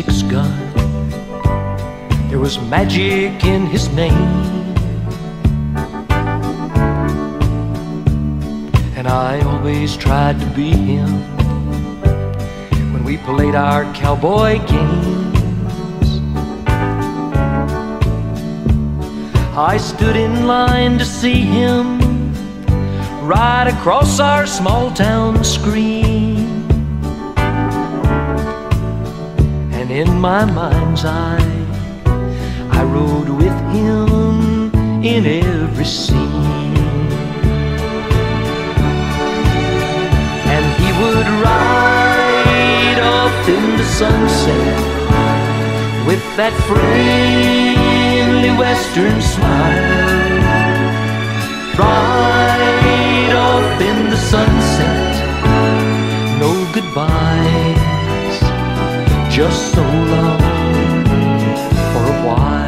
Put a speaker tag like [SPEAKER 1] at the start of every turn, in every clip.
[SPEAKER 1] six gun. There was magic in his name, and I always tried to be him when we played our cowboy games. I stood in line to see him right across our small town screen, and in my mind's eye I rode with him in every scene. And he would ride off in the sunset with that friendly western smile, ride off in the sunset, no goodbyes, just so long for a while.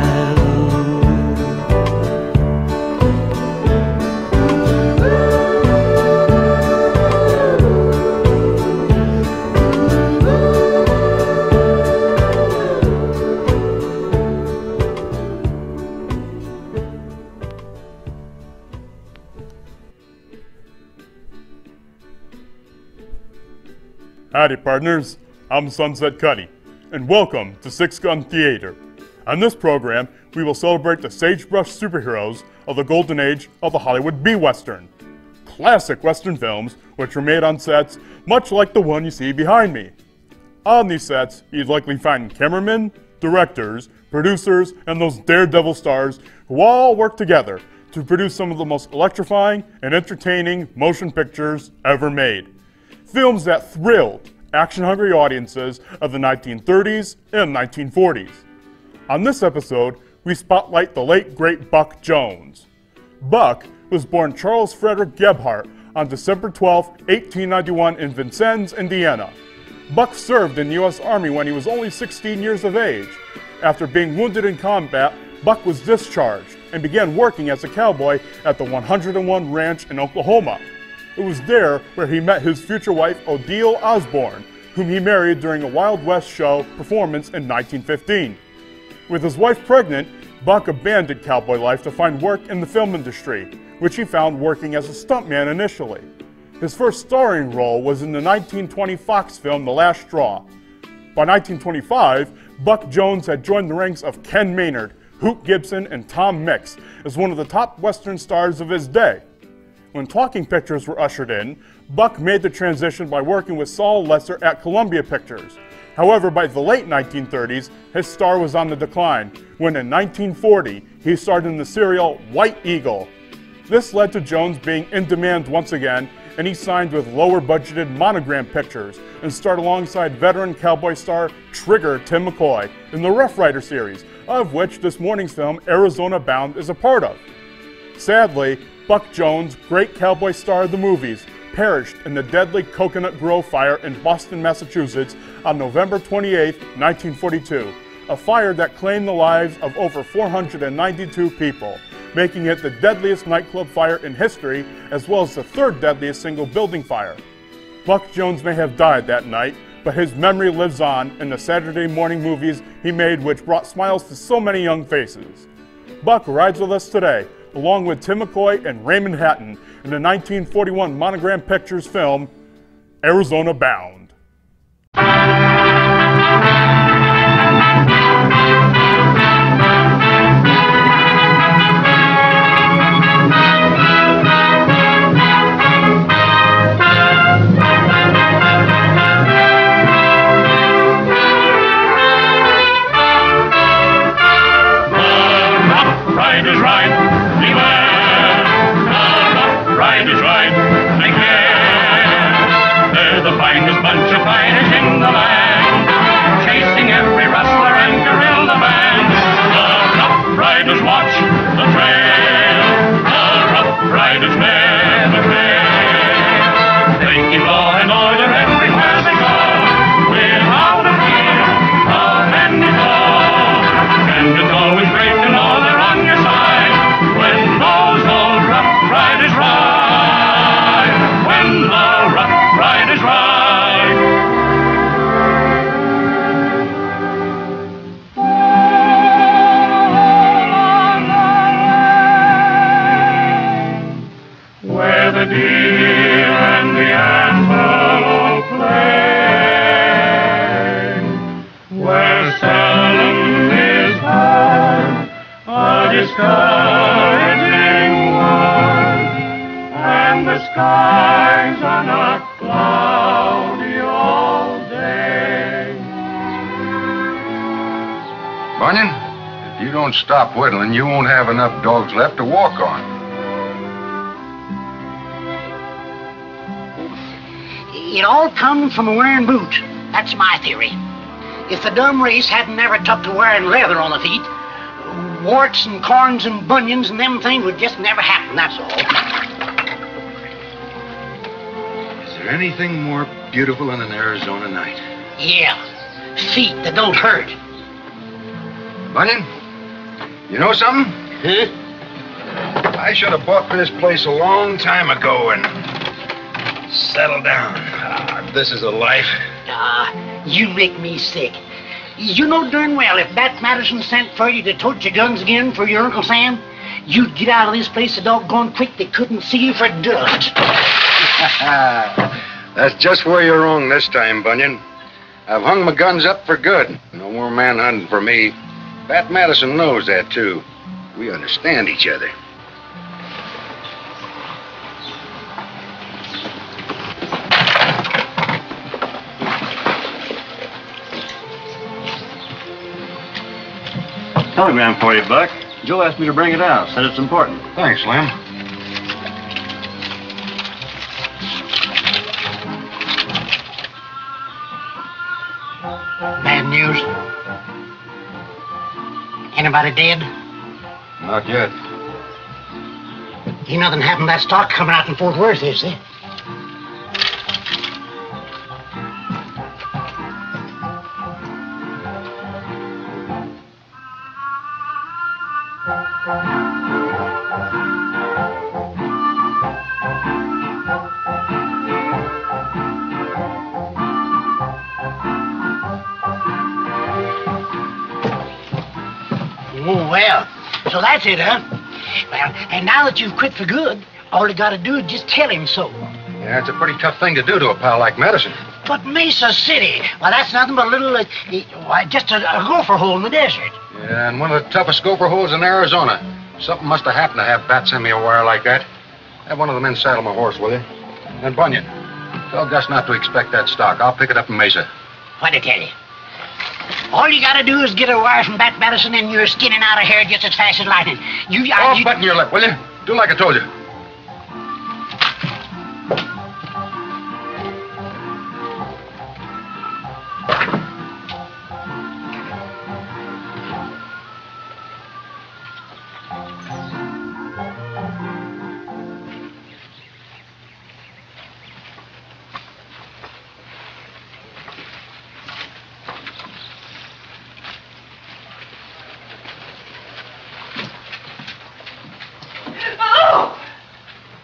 [SPEAKER 2] Howdy partners, I'm Sunset Cuddy, and welcome to Six Gun Theater. On this program, we will celebrate the sagebrush superheroes of the golden age of the Hollywood B-Western. Classic Western films which were made on sets much like the one you see behind me. On these sets, you'd likely find cameramen, directors, producers, and those daredevil stars who all work together to produce some of the most electrifying and entertaining motion pictures ever made. Films that thrilled action-hungry audiences of the 1930s and 1940s. On this episode, we spotlight the late great Buck Jones. Buck was born Charles Frederick Gebhardt on December 12, 1891 in Vincennes, Indiana. Buck served in the U.S. Army when he was only 16 years of age. After being wounded in combat, Buck was discharged and began working as a cowboy at the 101 Ranch in Oklahoma. It was there where he met his future wife, Odile Osborne, whom he married during a Wild West show performance in 1915. With his wife pregnant, Buck abandoned cowboy life to find work in the film industry, which he found working as a stuntman initially. His first starring role was in the 1920 Fox film The Last Straw. By 1925, Buck Jones had joined the ranks of Ken Maynard, Hoot Gibson, and Tom Mix as one of the top Western stars of his day. When talking pictures were ushered in, Buck made the transition by working with Saul Lesser at Columbia Pictures. However, by the late 1930s, his star was on the decline, when in 1940, he starred in the serial White Eagle. This led to Jones being in demand once again, and he signed with lower-budgeted Monogram Pictures and starred alongside veteran cowboy star Trigger Tim McCoy in the Rough Riders series, of which this morning's film Arizona Bound is a part of. Sadly, Buck Jones, great cowboy star of the movies, perished in the deadly Coconut Grove fire in Boston, Massachusetts on November 28, 1942, a fire that claimed the lives of over 492 people, making it the deadliest nightclub fire in history, as well as the third deadliest single building fire. Buck Jones may have died that night, but his memory lives on in the Saturday morning movies he made, which brought smiles to so many young faces. Buck rides with us today, along with Tim McCoy and Raymond Hatton, in the 1941 Monogram Pictures film, Arizona Bound.
[SPEAKER 3] discouraging one, and the skies are not cloudy all day.
[SPEAKER 4] Bunyan, if you don't stop whittling, you won't have enough dogs left to walk on.
[SPEAKER 5] It all comes from wearing boots. That's my theory. If the dumb race hadn't never took to wearing leather on the feet, warts and corns and bunions and them things would just never happen, that's all.
[SPEAKER 4] Is there anything more beautiful than an Arizona night?
[SPEAKER 5] Yeah, feet that don't hurt.
[SPEAKER 4] Bunyan, you know something?
[SPEAKER 5] Huh?
[SPEAKER 4] I should have bought this place a long time ago and settled down. This is a life.
[SPEAKER 5] You make me sick. You know darn well if Bat Madison sent for you to tote your guns again for your Uncle Sam, you'd get out of this place so doggone quick they couldn't see you for dust.
[SPEAKER 4] That's just where you're wrong this time, Bunyan. I've hung my guns up for good. No more manhunting for me. Bat Madison knows that, too. We understand each other.
[SPEAKER 6] Telegram for you, Buck. Joe asked me to bring it out. Said it's important.
[SPEAKER 4] Thanks, Slim.
[SPEAKER 5] Bad news. Anybody dead?
[SPEAKER 4] Not yet.
[SPEAKER 5] Ain't nothing happened to that stock coming out in Fort Worth, is there? Oh, well, so that's it, huh? Well, and now that you've quit for good, all you gotta do is just tell him so.
[SPEAKER 4] Yeah, it's a pretty tough thing to do to a pal like Madison.
[SPEAKER 5] But Mesa City, well, that's nothing but a little, just a gopher hole in the desert.
[SPEAKER 4] Yeah, and one of the toughest gopher holes in Arizona. Something must have happened to have Bat send me a wire like that. Have one of the men saddle my horse, will you? And Bunyan, tell Gus not to expect that stock. I'll pick it up in Mesa.
[SPEAKER 5] What'd I tell you? All you gotta do is get a wire from Bat Madison and you're skinning out of here just as fast as lightning.
[SPEAKER 4] Button your lip, will you? Do like I told you.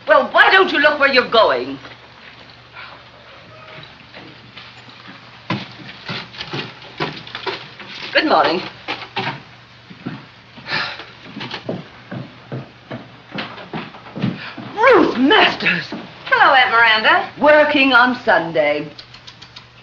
[SPEAKER 7] Well, why don't you look where you're going? Good morning. Ruth Masters!
[SPEAKER 8] Hello, Aunt Miranda.
[SPEAKER 7] Working on Sunday.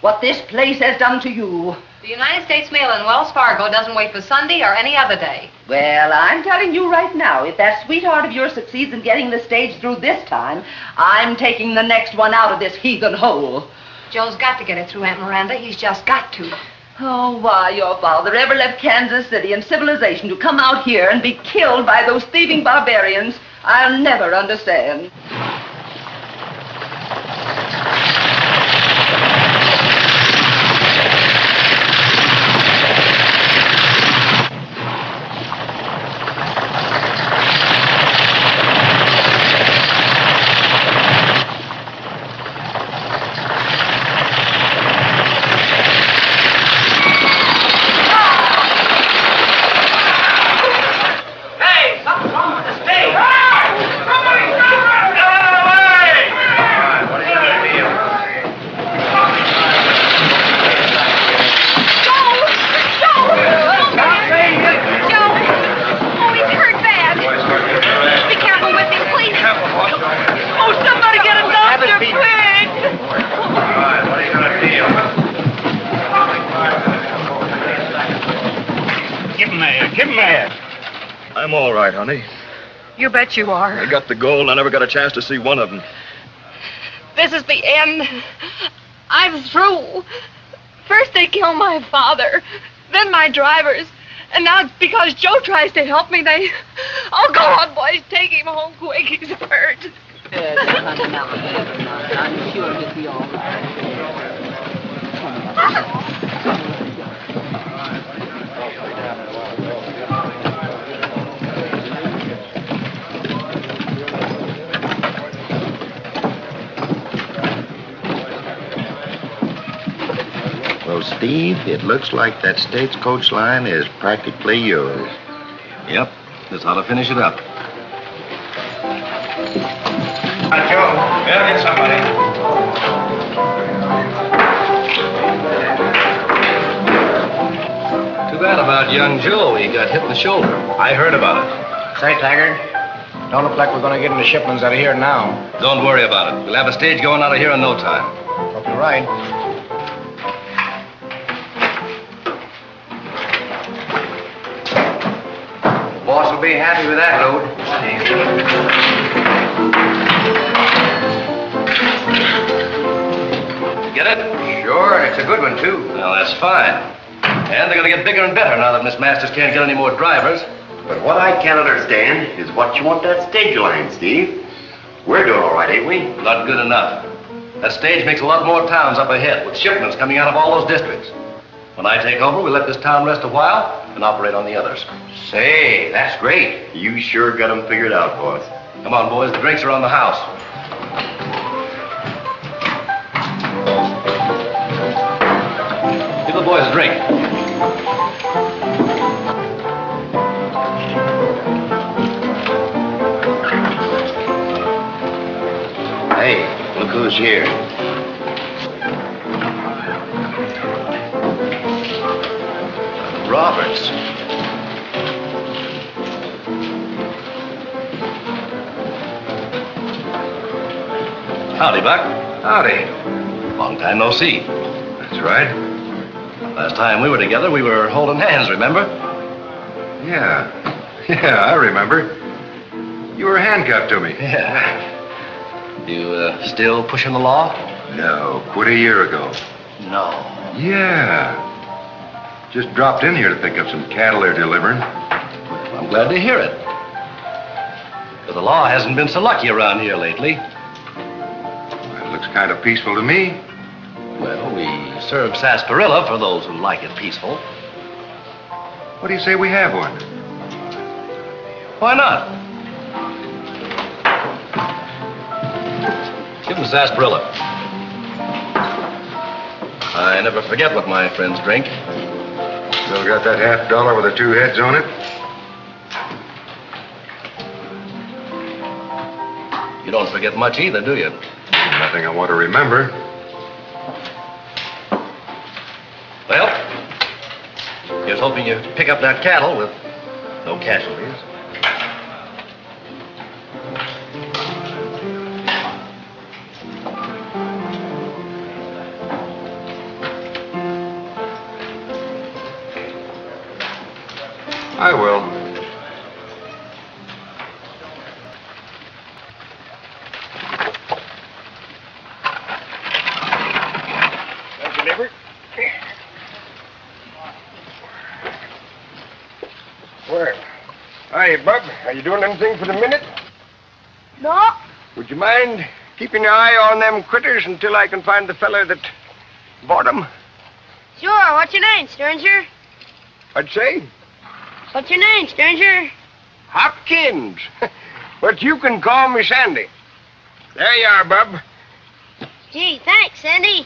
[SPEAKER 7] What this place has done to you.
[SPEAKER 8] The United States Mail in Wells Fargo doesn't wait for Sunday or any other day.
[SPEAKER 7] Well, I'm telling you right now, if that sweetheart of yours succeeds in getting the stage through this time, I'm taking the next one out of this heathen hole.
[SPEAKER 8] Joe's got to get it through, Aunt Miranda. He's just got to.
[SPEAKER 7] Oh, why your father ever left Kansas City and civilization to come out here and be killed by those thieving barbarians, I'll never understand.
[SPEAKER 3] Hey, something's wrong with the stage.
[SPEAKER 6] all right, honey.
[SPEAKER 7] You bet you are.
[SPEAKER 6] I got the gold and I never got a chance to see one of them.
[SPEAKER 8] This is the end. I'm through. First they killed my father, then my drivers, and now it's because Joe tries to help me, they... Oh, go on, boys, take him home quick, he's hurt.
[SPEAKER 7] I'm sure he'll be all right.
[SPEAKER 9] Well, Steve, it looks like that stagecoach line is practically yours.
[SPEAKER 6] Yep, that's how to finish it up.
[SPEAKER 4] Joe, yeah, get somebody.
[SPEAKER 6] Too bad about young Joe. He got hit in the shoulder.
[SPEAKER 4] I heard about it. Say, Taggart, don't look like we're going to get any shipments out of here now.
[SPEAKER 6] Don't worry about it. We'll have a stage going out of here in no time.
[SPEAKER 4] Hope you're right. Boss will be happy with that load.
[SPEAKER 6] Get it?
[SPEAKER 4] Sure, it's a good one, too.
[SPEAKER 6] Well, that's fine. And they're going to get bigger and better now that Miss Masters can't get any more drivers.
[SPEAKER 9] But what I can't understand is what you want that stage line, Steve. We're doing all right, ain't we?
[SPEAKER 6] Not good enough. That stage makes a lot more towns up ahead, with shipments coming out of all those districts. When I take over, we'll let this town rest a while and operate on the others.
[SPEAKER 9] Say, that's great. You sure got them figured out, boss.
[SPEAKER 6] Come on, boys. The drinks are on the house. Give the boys a drink.
[SPEAKER 9] Hey, look who's here. Roberts.
[SPEAKER 6] Howdy, Buck.
[SPEAKER 4] Howdy.
[SPEAKER 6] Long time no see.
[SPEAKER 4] That's right.
[SPEAKER 6] Last time we were together, we were holding hands, remember?
[SPEAKER 4] Yeah, I remember. You were handcuffed to me.
[SPEAKER 6] Yeah. You still pushing the law?
[SPEAKER 4] No, quit a year ago.
[SPEAKER 6] No.
[SPEAKER 4] Yeah. Just dropped in here to pick up some cattle they're delivering.
[SPEAKER 6] I'm glad to hear it. But the law hasn't been so lucky around here lately.
[SPEAKER 4] Well, it looks kind of peaceful to me.
[SPEAKER 6] Well, we serve sarsaparilla for those who like it peaceful.
[SPEAKER 4] What do you say we have one?
[SPEAKER 6] Why not? Give them sarsaparilla. I never forget what my friends drink.
[SPEAKER 4] Still got that $50 with the two heads on it?
[SPEAKER 6] You don't forget much either, do you?
[SPEAKER 4] Nothing I want to remember.
[SPEAKER 6] Well, here's hoping you pick up that cattle with no casualties.
[SPEAKER 4] I will.
[SPEAKER 10] Delivered. Well, hi, Bub. Are you doing anything for the minute?
[SPEAKER 8] No?
[SPEAKER 10] Would you mind keeping your eye on them critters until I can find the feller that bought them?
[SPEAKER 8] Sure, what's your name, stranger?
[SPEAKER 10] I'd say.
[SPEAKER 8] What's your name, stranger?
[SPEAKER 10] Hopkins. But you can call me Sandy. There you are, Bub.
[SPEAKER 8] Gee, thanks, Sandy.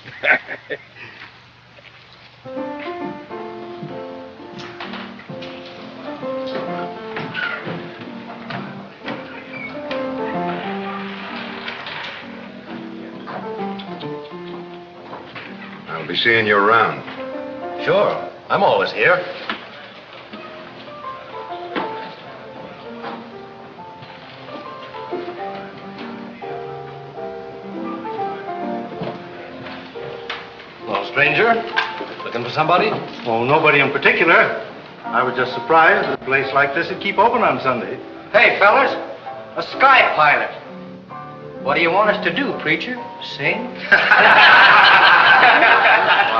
[SPEAKER 4] I'll be seeing you around.
[SPEAKER 6] Sure. I'm always here. Well, stranger, looking for somebody?
[SPEAKER 4] Oh, nobody in particular.
[SPEAKER 11] I was just surprised that a place like this would keep open on Sunday.
[SPEAKER 12] Hey, fellas, a sky pilot. What do you want us to do, preacher? Sing?
[SPEAKER 11] Well,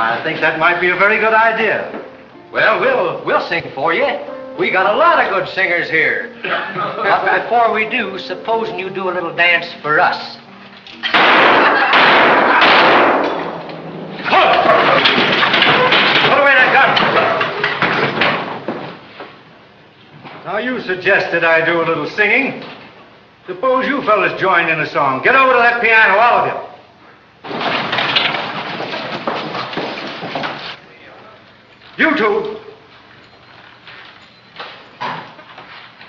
[SPEAKER 11] I think that might be a very good idea.
[SPEAKER 12] Well, we'll sing for you. We got a lot of good singers here. But before we do, supposing you do a little dance for us.
[SPEAKER 11] Put away that gun. Now, you suggested I do a little singing. Suppose you fellas join in a song. Get over to that piano, all of you. You two.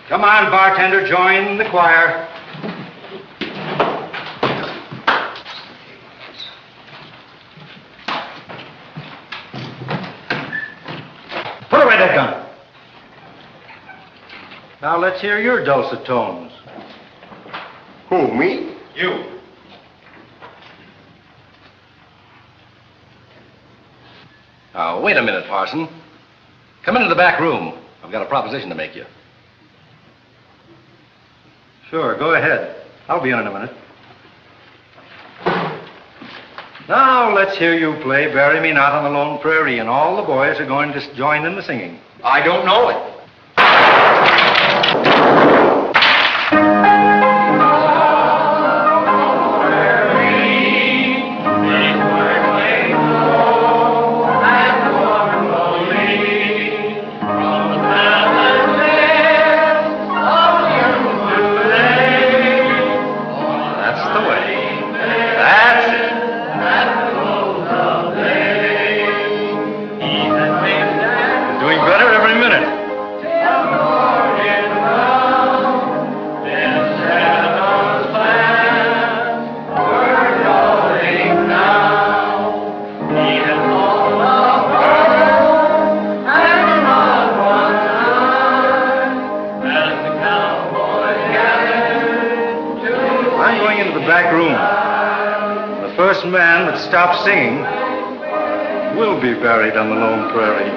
[SPEAKER 11] Come on, bartender, join the choir. Put away that gun. Now let's hear your dulcet tones.
[SPEAKER 9] Who, me?
[SPEAKER 11] You.
[SPEAKER 6] Now, wait a minute, Parson. Come into the back room. I've got a proposition to make you.
[SPEAKER 11] Sure, go ahead. I'll be in a minute. Now, let's hear you play Bury Me Not on the Lone Prairie, and all the boys are going to join in the singing.
[SPEAKER 12] I don't know it.
[SPEAKER 11] Man that stops singing will be buried on the lone prairie.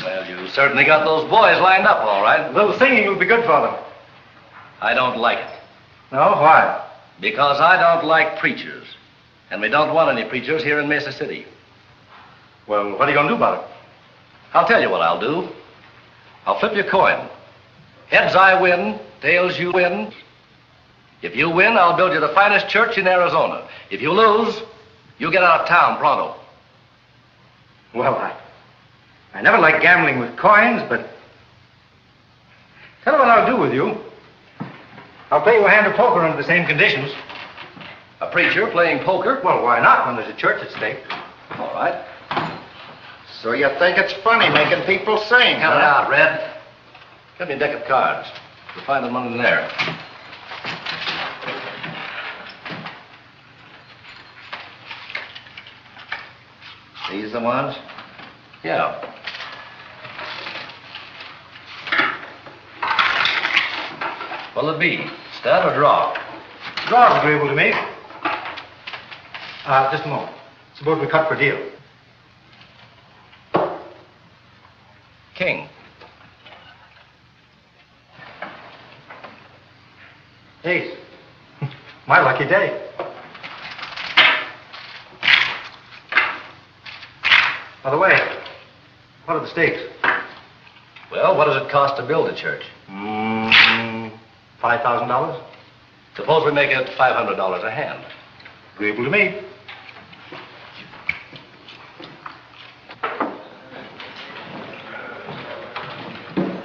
[SPEAKER 6] Well, you certainly got those boys lined up all right.
[SPEAKER 11] A little singing will be good for them.
[SPEAKER 6] I don't like it.
[SPEAKER 11] No? Why?
[SPEAKER 6] Because I don't like preachers. And we don't want any preachers here in Mesa City.
[SPEAKER 11] Well, what are you going to do about it?
[SPEAKER 6] I'll tell you what I'll do. I'll flip your coin. Heads I win, tails you win. If you win, I'll build you the finest church in Arizona. If you lose, you get out of town pronto.
[SPEAKER 11] Well, I never liked gambling with coins, but tell you what I'll do with you. I'll play you a hand of poker under the same conditions.
[SPEAKER 6] A preacher playing poker?
[SPEAKER 11] Well, why not when there's a church at stake?
[SPEAKER 6] All right.
[SPEAKER 9] So you think it's funny making people sing,
[SPEAKER 6] Count it out, Red. Give me a deck of cards. You'll find them under there.
[SPEAKER 9] These the ones?
[SPEAKER 6] Yeah. What'll it be? Stud or draw?
[SPEAKER 11] Draw's agreeable to me. Just a moment. Suppose we cut for deal.
[SPEAKER 6] King.
[SPEAKER 11] Ace. My lucky day. By the way, what are the stakes?
[SPEAKER 6] Well, what does it cost to build a church?
[SPEAKER 11] $5,000?
[SPEAKER 6] Suppose we make it $500 a hand.
[SPEAKER 11] Agreeable to me.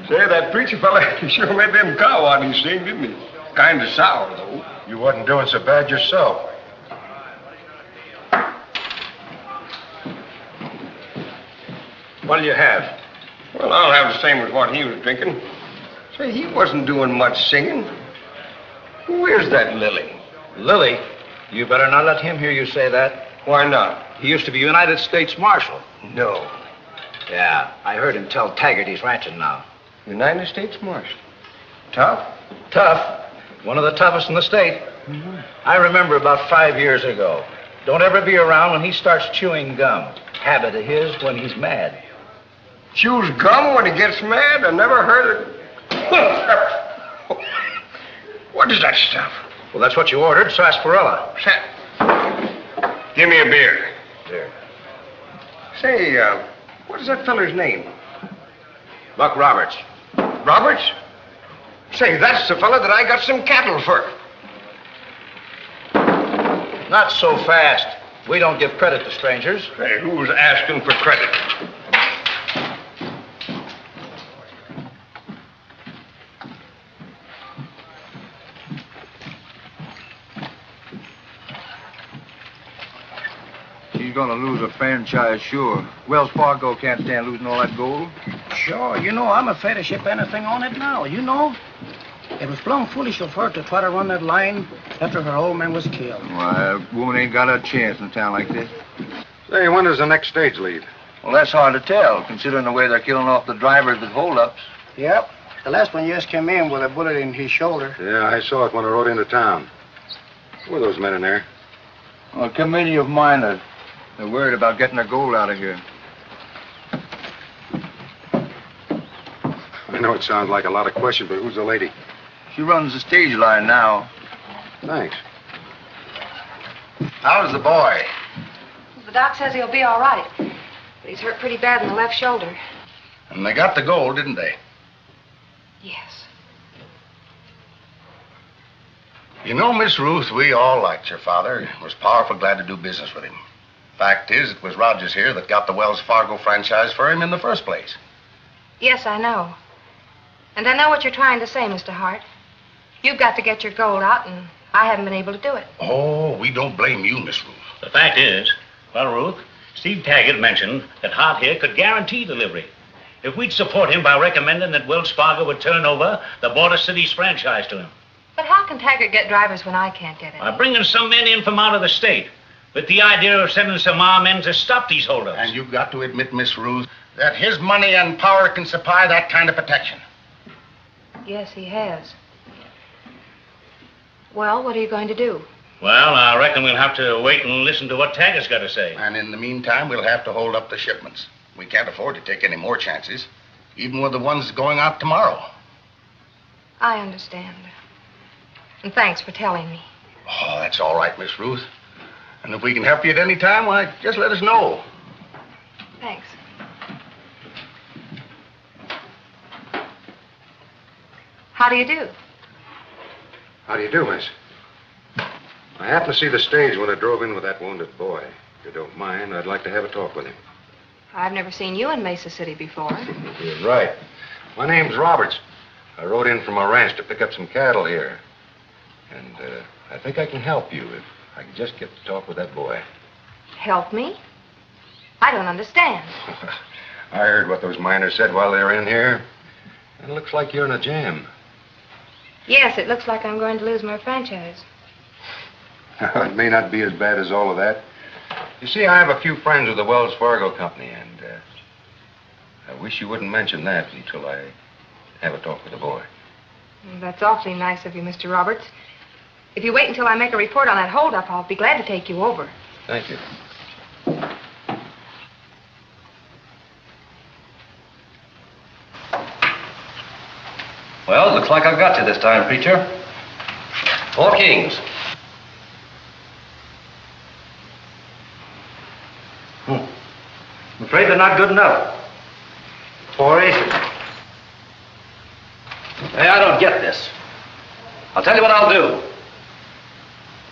[SPEAKER 10] Say, that preacher fella sure made them cow-waddies sing, didn't he? Kind of sour, though.
[SPEAKER 4] You wasn't doing so bad yourself.
[SPEAKER 10] What'll you have? Well, I'll have the same as what he was drinking. Say, he wasn't doing much singing. Where's that Lily?
[SPEAKER 12] Lily? You better not let him hear you say that.
[SPEAKER 10] Why not?
[SPEAKER 12] He used to be United States Marshal.
[SPEAKER 10] No.
[SPEAKER 11] Yeah, I heard him tell Taggart he's ranching now.
[SPEAKER 10] United States Marshal. Tough?
[SPEAKER 11] Tough. One of the toughest in the state. I remember about 5 years ago. Don't ever be around when he starts chewing gum. Habit of his when he's mad.
[SPEAKER 10] Chews gum when he gets mad? I never heard of... What is that stuff?
[SPEAKER 11] Well, that's what you ordered, sarsaparilla.
[SPEAKER 10] Give me a beer.
[SPEAKER 11] There.
[SPEAKER 10] Say, what is that feller's name?
[SPEAKER 11] Buck Roberts.
[SPEAKER 10] Roberts? Say, that's the fella that I got some cattle for.
[SPEAKER 11] Not so fast. We don't give credit to strangers.
[SPEAKER 10] Hey, who's asking for credit?
[SPEAKER 13] He's gonna lose a franchise, sure. Wells Fargo can't stand losing all that gold.
[SPEAKER 5] Sure, you know, I'm afraid to ship anything on it now, you know. It was plumb foolish of her to try to run that line after her old man was killed.
[SPEAKER 13] Why, a woman ain't got a chance in a town like this.
[SPEAKER 4] Say, when does the next stage leave?
[SPEAKER 13] Well, that's hard to tell, considering the way they're killing off the drivers with holdups.
[SPEAKER 5] Yep. The last one just came in with a bullet in his shoulder.
[SPEAKER 4] Yeah, I saw it when I rode into town. Who were those men in there?
[SPEAKER 13] Well, a committee of miners. They're worried about getting their gold out of here.
[SPEAKER 4] I know it sounds like a lot of questions, but who's the lady?
[SPEAKER 13] She runs the stage line now.
[SPEAKER 4] Thanks.
[SPEAKER 11] How's the boy?
[SPEAKER 14] The doc says he'll be all right, but he's hurt pretty bad in the left shoulder.
[SPEAKER 11] And they got the gold, didn't they?
[SPEAKER 14] Yes.
[SPEAKER 11] You know, Miss Ruth, we all liked your father. Was powerful glad to do business with him. Fact is, it was Rogers here that got the Wells Fargo franchise for him in the first place.
[SPEAKER 14] Yes, I know. And I know what you're trying to say, Mr. Hart. You've got to get your gold out, and I haven't been able to do it.
[SPEAKER 11] Oh, we don't blame you, Miss Ruth.
[SPEAKER 15] The fact is, well, Ruth, Steve Taggart mentioned that Hart here could guarantee delivery. If we'd support him by recommending that Wells Fargo would turn over the Border Cities franchise to him.
[SPEAKER 14] But how can Taggart get drivers when I can't get it?
[SPEAKER 15] By bringing some men in from out of the state, with the idea of sending some armed men to stop these holdups.
[SPEAKER 11] And you've got to admit, Miss Ruth, that his money and power can supply that kind of protection.
[SPEAKER 14] Yes, he has. Well, what are you going to do?
[SPEAKER 15] Well, I reckon we'll have to wait and listen to what Taggart's got to say.
[SPEAKER 11] And in the meantime, we'll have to hold up the shipments. We can't afford to take any more chances, even with the ones going out tomorrow.
[SPEAKER 14] I understand. And thanks for telling me.
[SPEAKER 11] Oh, that's all right, Miss Ruth. And if we can help you at any time, why, just let us know.
[SPEAKER 14] Thanks. How do you do?
[SPEAKER 4] How do you do, miss? I happened to see the stage when it drove in with that wounded boy. If you don't mind, I'd like to have a talk with him.
[SPEAKER 14] I've never seen you in Mesa City before.
[SPEAKER 4] You're right. My name's Roberts. I rode in from a ranch to pick up some cattle here. And I think I can help you if I can just get to talk with that boy.
[SPEAKER 14] Help me? I don't understand.
[SPEAKER 4] I heard what those miners said while they were in here. And it looks like you're in a jam.
[SPEAKER 14] Yes, it looks like I'm going to lose my franchise.
[SPEAKER 4] It may not be as bad as all of that. You see, I have a few friends with the Wells Fargo Company, and I wish you wouldn't mention that until I have a talk with the boy.
[SPEAKER 14] That's awfully nice of you, Mr. Roberts. If you wait until I make a report on that holdup, I'll be glad to take you over.
[SPEAKER 4] Thank you.
[SPEAKER 6] Well, looks like I've got you this time, preacher. 4 kings.
[SPEAKER 11] I'm afraid they're not good enough. 4 aces.
[SPEAKER 6] Hey, I don't get this. I'll tell you what I'll do.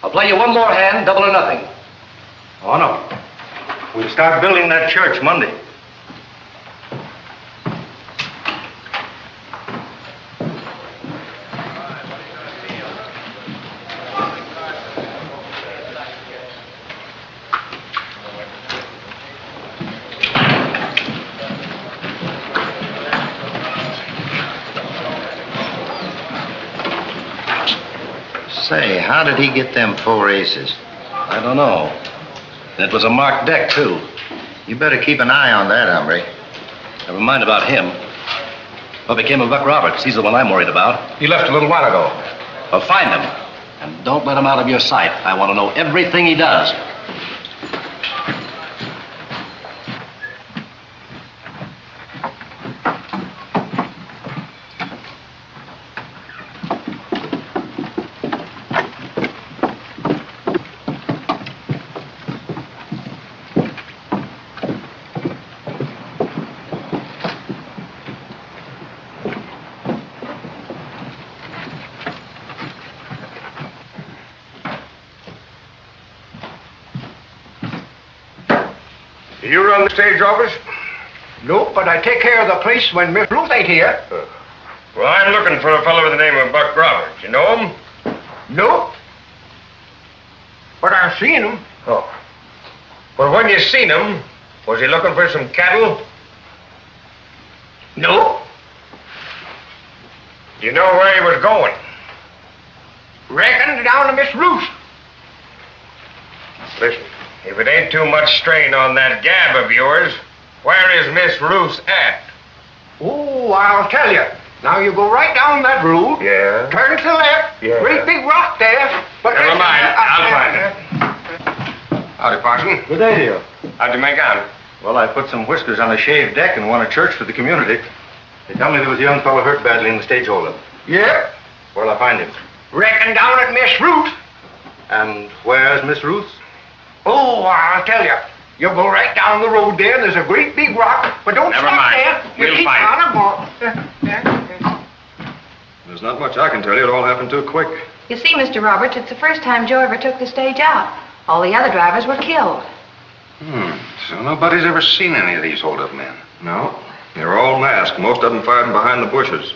[SPEAKER 6] I'll play you one more hand, double or nothing.
[SPEAKER 11] Oh, no. We'll start building that church Monday.
[SPEAKER 16] Say, how did he get them 4 aces?
[SPEAKER 6] I don't know. And it was a marked deck, too.
[SPEAKER 16] You better keep an eye on that, hombre.
[SPEAKER 6] Never mind about him. What became of Buck Roberts? He's the one I'm worried about.
[SPEAKER 10] He left a little while ago.
[SPEAKER 6] Well, find him. And don't let him out of your sight. I want to know everything he does.
[SPEAKER 10] Do you run the stage office?
[SPEAKER 11] Nope, but I take care of the place when Miss Ruth ain't here.
[SPEAKER 10] Well, I'm looking for a fellow with the name of Buck Roberts. You know him?
[SPEAKER 11] Nope. But I've seen him.
[SPEAKER 10] Oh. Well, when you seen him, was he looking for some cattle?
[SPEAKER 11] Nope.
[SPEAKER 10] Do you know where he was going?
[SPEAKER 11] Reckon down to Miss Ruth.
[SPEAKER 10] Listen, if it ain't too much strain on that gab of yours, where is Miss Ruth at?
[SPEAKER 11] Oh, I'll tell you. Now you go right down that road.
[SPEAKER 10] Yeah.
[SPEAKER 11] Turn to the left.
[SPEAKER 10] Yeah.
[SPEAKER 11] Great big rock there. But
[SPEAKER 10] never mind. I'll find it. Howdy, Parson.
[SPEAKER 13] Good day to you.
[SPEAKER 10] How'd you make out?
[SPEAKER 13] Well, I put some whiskers on a shaved deck and won a church for the community. They tell me there was a young fellow hurt badly in the stage holdup.
[SPEAKER 11] Yeah.
[SPEAKER 13] Where'll I find him?
[SPEAKER 11] Reckon down at Miss Ruth.
[SPEAKER 13] And where's Miss Ruth?
[SPEAKER 11] Oh, I'll tell you. You go right down the road there, and there's a great big rock, but don't
[SPEAKER 10] Never
[SPEAKER 11] stop
[SPEAKER 10] mind.
[SPEAKER 11] there. You
[SPEAKER 10] We'll
[SPEAKER 11] keep
[SPEAKER 10] find
[SPEAKER 11] on
[SPEAKER 13] There's not much I can tell you. It all happened too quick.
[SPEAKER 14] You see, Mr. Roberts, it's the first time Joe ever took the stage out. All the other drivers were killed.
[SPEAKER 4] So nobody's ever seen any of these hold-up men?
[SPEAKER 13] No. They're all masked. Most of them fired behind the bushes.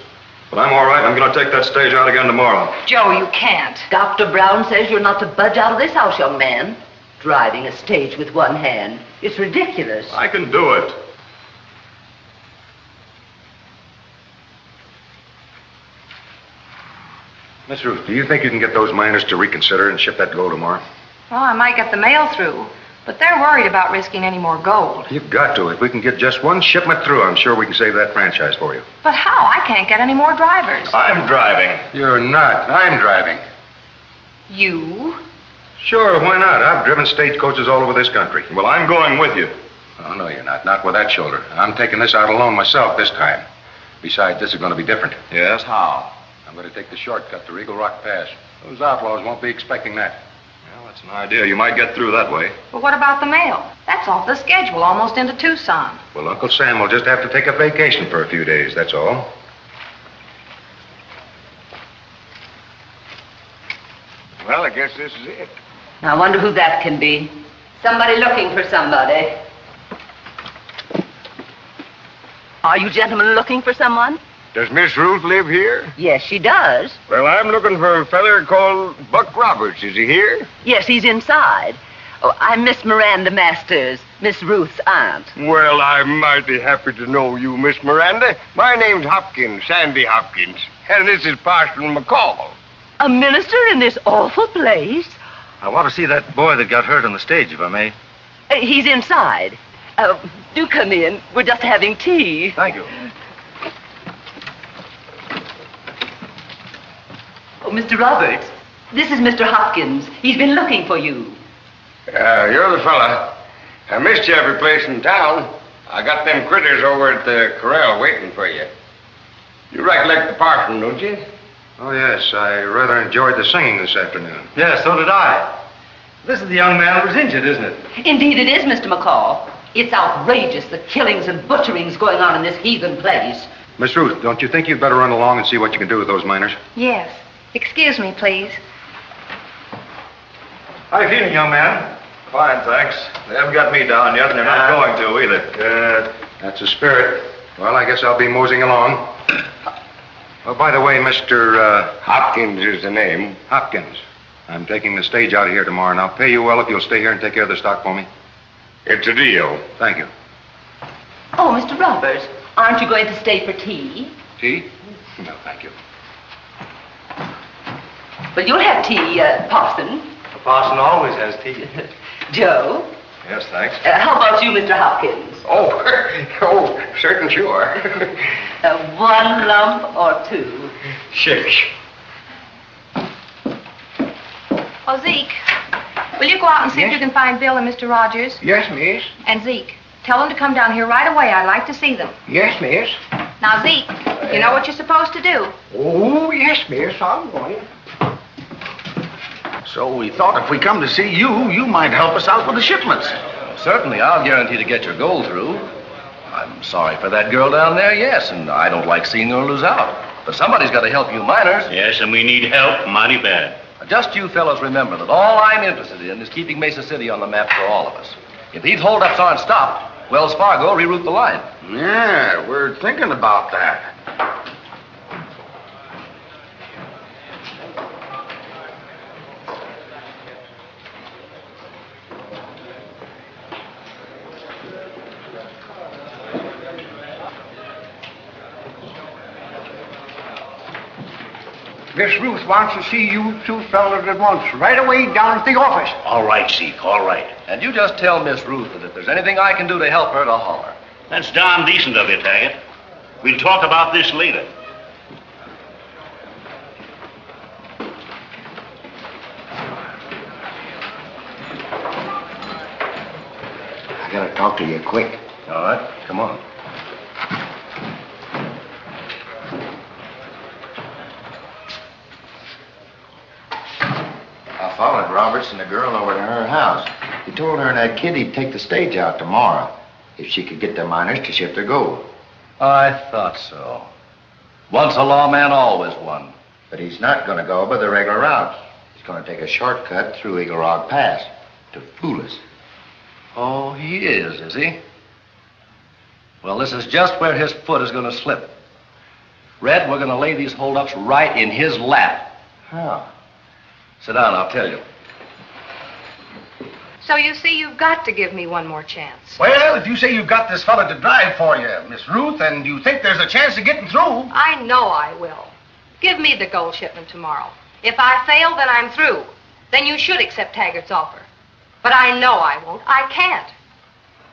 [SPEAKER 13] But I'm all right. I'm going to take that stage out again tomorrow.
[SPEAKER 7] Joe, you can't. Dr. Brown says you're not to budge out of this house, young man. Driving a stage with one hand. It's ridiculous.
[SPEAKER 13] I can do it.
[SPEAKER 4] Miss Ruth, do you think you can get those miners to reconsider and ship that gold tomorrow?
[SPEAKER 14] Well, I might get the mail through, but they're worried about risking any more gold.
[SPEAKER 4] You've got to. If we can get just one shipment through, I'm sure we can save that franchise for you.
[SPEAKER 14] But how? I can't get any more drivers.
[SPEAKER 13] I'm driving.
[SPEAKER 4] You're not. I'm driving.
[SPEAKER 14] You?
[SPEAKER 4] Sure, why not? I've driven stagecoaches all over this country.
[SPEAKER 13] Well, I'm going with you.
[SPEAKER 4] Oh, no, you're not. Not with that shoulder. I'm taking this out alone myself this time. Besides, this is going to be different.
[SPEAKER 13] Yes, how?
[SPEAKER 4] I'm going to take the shortcut to Eagle Rock Pass. Those outlaws won't be expecting that.
[SPEAKER 13] Well, that's an idea. You might get through that way.
[SPEAKER 14] But what about the mail? That's off the schedule, almost into Tucson.
[SPEAKER 4] Well, Uncle Sam will just have to take a vacation for a few days, that's all.
[SPEAKER 10] Well, I guess this is it.
[SPEAKER 7] I wonder who that can be. Somebody looking for somebody. Are you gentlemen looking for someone?
[SPEAKER 10] Does Miss Ruth live here?
[SPEAKER 7] Yes, she does.
[SPEAKER 10] Well, I'm looking for a feller called Buck Roberts. Is he here?
[SPEAKER 7] Yes, he's inside. Oh, I'm Miss Miranda Masters, Miss Ruth's aunt.
[SPEAKER 10] Well, I'm mighty happy to know you, Miss Miranda. My name's Hopkins, Sandy Hopkins. And this is Parson McCall.
[SPEAKER 7] A minister in this awful place?
[SPEAKER 13] I want to see that boy that got hurt on the stage, if I may.
[SPEAKER 7] He's inside. Do come in. We're just having tea.
[SPEAKER 13] Thank you.
[SPEAKER 7] Oh, Mr. Roberts, this is Mr. Hopkins. He's been looking for you.
[SPEAKER 10] You're the fella. I missed you every place in town. I got them critters over at the corral waiting for you. You recollect the parson, don't you?
[SPEAKER 4] Oh, yes. I rather enjoyed the singing this afternoon.
[SPEAKER 13] Yeah, so did I. This is the young man who was injured, isn't it?
[SPEAKER 7] Indeed it is, Mr. McCall. It's outrageous, the killings and butcherings going on in this heathen place.
[SPEAKER 4] Miss Ruth, don't you think you'd better run along and see what you can do with those miners?
[SPEAKER 14] Yes. Excuse me, please.
[SPEAKER 13] How you feeling, young man? Fine, thanks. They haven't got me down yet, and they're not going to either.
[SPEAKER 4] That's the spirit. Well, I guess I'll be moseying along. Oh, by the way, Mr.
[SPEAKER 10] Hopkins is the name.
[SPEAKER 4] Hopkins. I'm taking the stage out of here tomorrow, and I'll pay you well if you'll stay here and take care of the stock for me.
[SPEAKER 10] It's a deal.
[SPEAKER 4] Thank you.
[SPEAKER 7] Oh, Mr. Roberts, aren't you going to stay for tea?
[SPEAKER 4] Tea? No, thank you.
[SPEAKER 7] Well, you'll have tea, Parson.
[SPEAKER 13] The parson always has tea.
[SPEAKER 7] Joe?
[SPEAKER 10] Yes, thanks.
[SPEAKER 7] How about you, Mr. Hopkins?
[SPEAKER 10] Oh, certain sure.
[SPEAKER 7] One lump or two?
[SPEAKER 10] Six.
[SPEAKER 14] Oh, Zeke, will you go out and see if you can find Bill and Mr. Rogers?
[SPEAKER 10] Yes, miss.
[SPEAKER 14] And Zeke, tell them to come down here right away. I'd like to see them.
[SPEAKER 10] Yes, miss.
[SPEAKER 14] Now, Zeke, you know what you're supposed to do.
[SPEAKER 10] Oh, yes, miss. I'm going.
[SPEAKER 17] So we thought if we come to see you, you might help us out with the shipments.
[SPEAKER 6] Certainly, I'll guarantee to get your gold through. I'm sorry for that girl down there, yes, and I don't like seeing her lose out. But somebody's got to help you miners.
[SPEAKER 15] Yes, and we need help mighty bad.
[SPEAKER 6] Just you fellows remember that all I'm interested in is keeping Mesa City on the map for all of us. If these holdups aren't stopped, Wells Fargo reroute the line.
[SPEAKER 17] Yeah, we're thinking about that.
[SPEAKER 10] Miss Ruth wants to see you two fellas at once, right away down at the office.
[SPEAKER 15] All right, Zeke, all right.
[SPEAKER 6] And you just tell Miss Ruth that if there's anything I can do to help her, to holler.
[SPEAKER 15] That's darn decent of you, Taggart. We'll talk about this later.
[SPEAKER 17] I gotta talk to you quick.
[SPEAKER 6] All right, come on.
[SPEAKER 16] I followed Roberts and the girl over to her house. He told her and that kid he'd take the stage out tomorrow if she could get the miners to ship their gold.
[SPEAKER 6] I thought so. Once a lawman, always one.
[SPEAKER 16] But he's not going to go by the regular route. He's going to take a shortcut through Eagle Rock Pass to fool us.
[SPEAKER 6] Oh, he is he? Well, this is just where his foot is going to slip. Red, we're going to lay these holdups right in his lap.
[SPEAKER 16] How?
[SPEAKER 6] Sit down, I'll tell you.
[SPEAKER 14] So you see, you've got to give me one more chance.
[SPEAKER 17] Well, if you say you've got this fella to drive for you, Miss Ruth, and you think there's a chance of getting through.
[SPEAKER 14] I know I will. Give me the gold shipment tomorrow. If I fail, then I'm through. Then you should accept Taggart's offer. But I know I won't. I can't.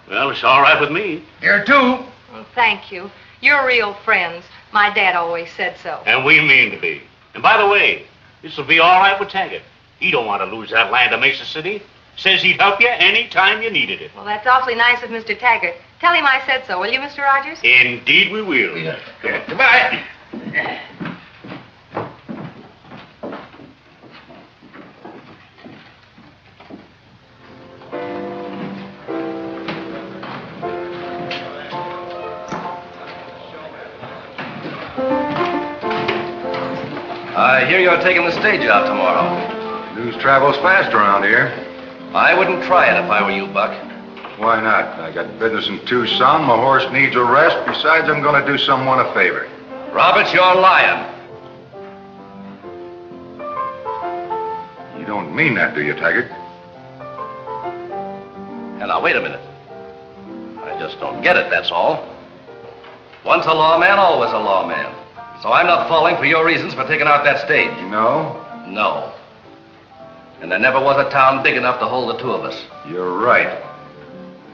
[SPEAKER 15] Well, it's all right with me.
[SPEAKER 17] Here, too.
[SPEAKER 14] Oh, thank you. You're real friends. My dad always said so.
[SPEAKER 15] And we mean to be. And by the way, this will be all right with Taggart. He don't want to lose that land to Mesa City. Says he'd help you any time you needed it.
[SPEAKER 14] Well, that's awfully nice of Mr. Taggart. Tell him I said so, will you, Mr. Rogers?
[SPEAKER 15] Indeed we will.
[SPEAKER 17] Yeah. Goodbye.
[SPEAKER 6] I hear you're taking the stage out tomorrow.
[SPEAKER 4] News travels fast around here.
[SPEAKER 6] I wouldn't try it if I were you, Buck.
[SPEAKER 4] Why not? I got business in Tucson. My horse needs a rest. Besides, I'm going to do someone a favor.
[SPEAKER 6] Roberts, you're lying.
[SPEAKER 4] You don't mean that, do you, Taggart?
[SPEAKER 6] And now, wait a minute. I just don't get it, that's all. Once a lawman, always a lawman. So I'm not falling for your reasons for taking out that stage.
[SPEAKER 4] No?
[SPEAKER 6] No. And there never was a town big enough to hold the two of us.
[SPEAKER 4] You're right.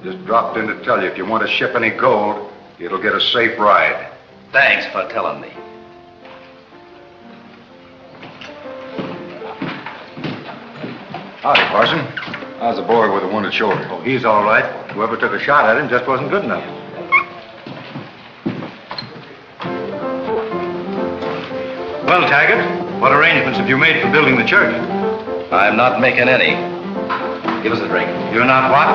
[SPEAKER 4] Just dropped in to tell you if you want to ship any gold, it'll get a safe ride.
[SPEAKER 6] Thanks for telling me.
[SPEAKER 4] Howdy, Parson. How's the boy with the wounded shoulder?
[SPEAKER 10] Oh, he's all right. Whoever took a shot at him just wasn't good enough. Well, Taggart, what arrangements have you made for building the church?
[SPEAKER 6] I'm not making any. Give us a drink.
[SPEAKER 10] You're not what?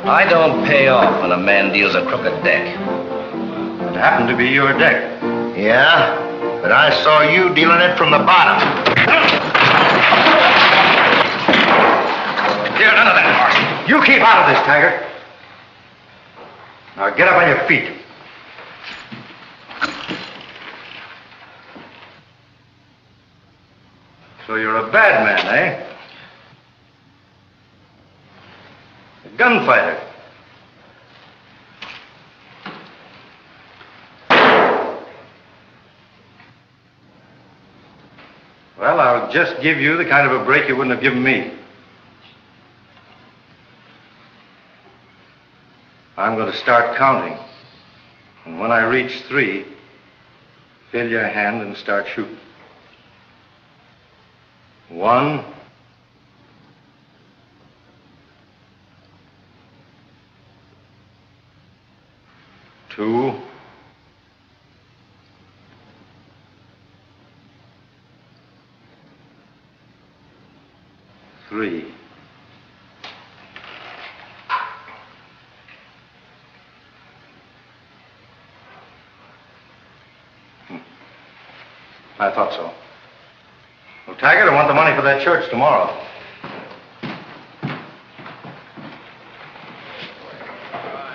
[SPEAKER 6] I don't pay off when a man deals a crooked deck.
[SPEAKER 10] It happened to be your deck.
[SPEAKER 16] Yeah, but I saw you dealing it from the bottom.
[SPEAKER 10] Here, none of that, Parson. You keep out of this, Taggart. Now get up on your feet. So you're a bad man, eh? A gunfighter. Well, I'll just give you the kind of a break you wouldn't have given me.
[SPEAKER 11] to start counting. And when I reach 3, fill your hand and start shooting. 1, 2, 3. I thought so. Well, Taggart, I want the money for that church tomorrow.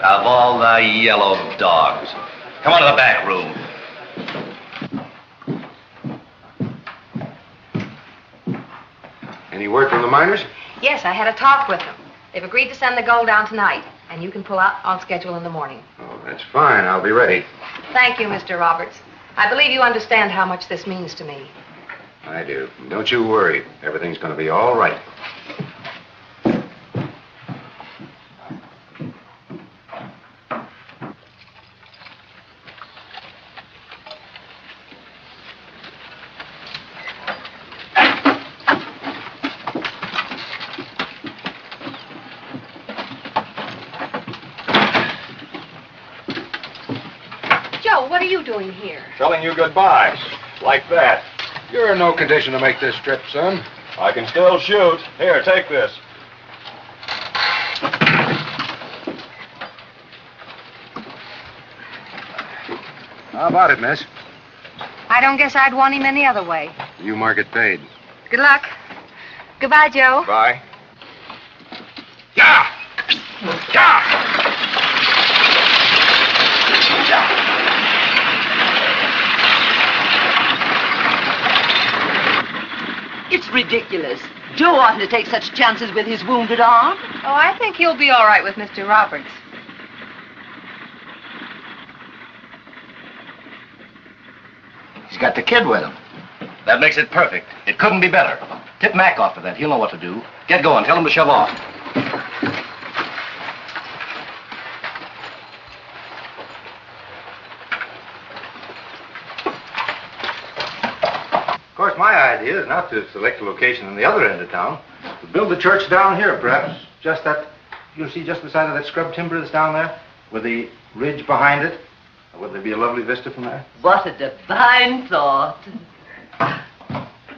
[SPEAKER 6] Of all the yellow dogs. Come on to the back room.
[SPEAKER 4] Any word from the miners?
[SPEAKER 14] Yes, I had a talk with them. They've agreed to send the gold down tonight, and you can pull out on schedule in the morning.
[SPEAKER 4] Oh, that's fine. I'll be ready.
[SPEAKER 14] Thank you, Mr. Roberts. I believe you understand how much this means to me.
[SPEAKER 4] I do. Don't you worry. Everything's going to be all right.
[SPEAKER 14] Joe, what are you doing here?
[SPEAKER 13] Telling you goodbye. Like that.
[SPEAKER 4] You're in no condition to make this trip, son.
[SPEAKER 13] I can still shoot. Here, take this.
[SPEAKER 4] How about it, miss?
[SPEAKER 14] I don't guess I'd want him any other way.
[SPEAKER 4] You mark it paid.
[SPEAKER 14] Good luck. Goodbye, Joe.
[SPEAKER 13] Bye.
[SPEAKER 4] Yeah! Yeah!
[SPEAKER 7] It's ridiculous. Joe oughtn't to take such chances with his wounded arm.
[SPEAKER 14] Oh, I think he'll be all right with Mr. Roberts.
[SPEAKER 16] He's got the kid with him.
[SPEAKER 6] That makes it perfect. It couldn't be better. Tip Mac off for that. He'll know what to do. Get going. Tell him to shove off.
[SPEAKER 11] Of course, my idea is not to select a location in the other end of town. To build the church down here, perhaps. Just that, you'll see just the side of that scrub timber that's down there, with the ridge behind it. Wouldn't there be a lovely vista from there?
[SPEAKER 7] What a divine thought.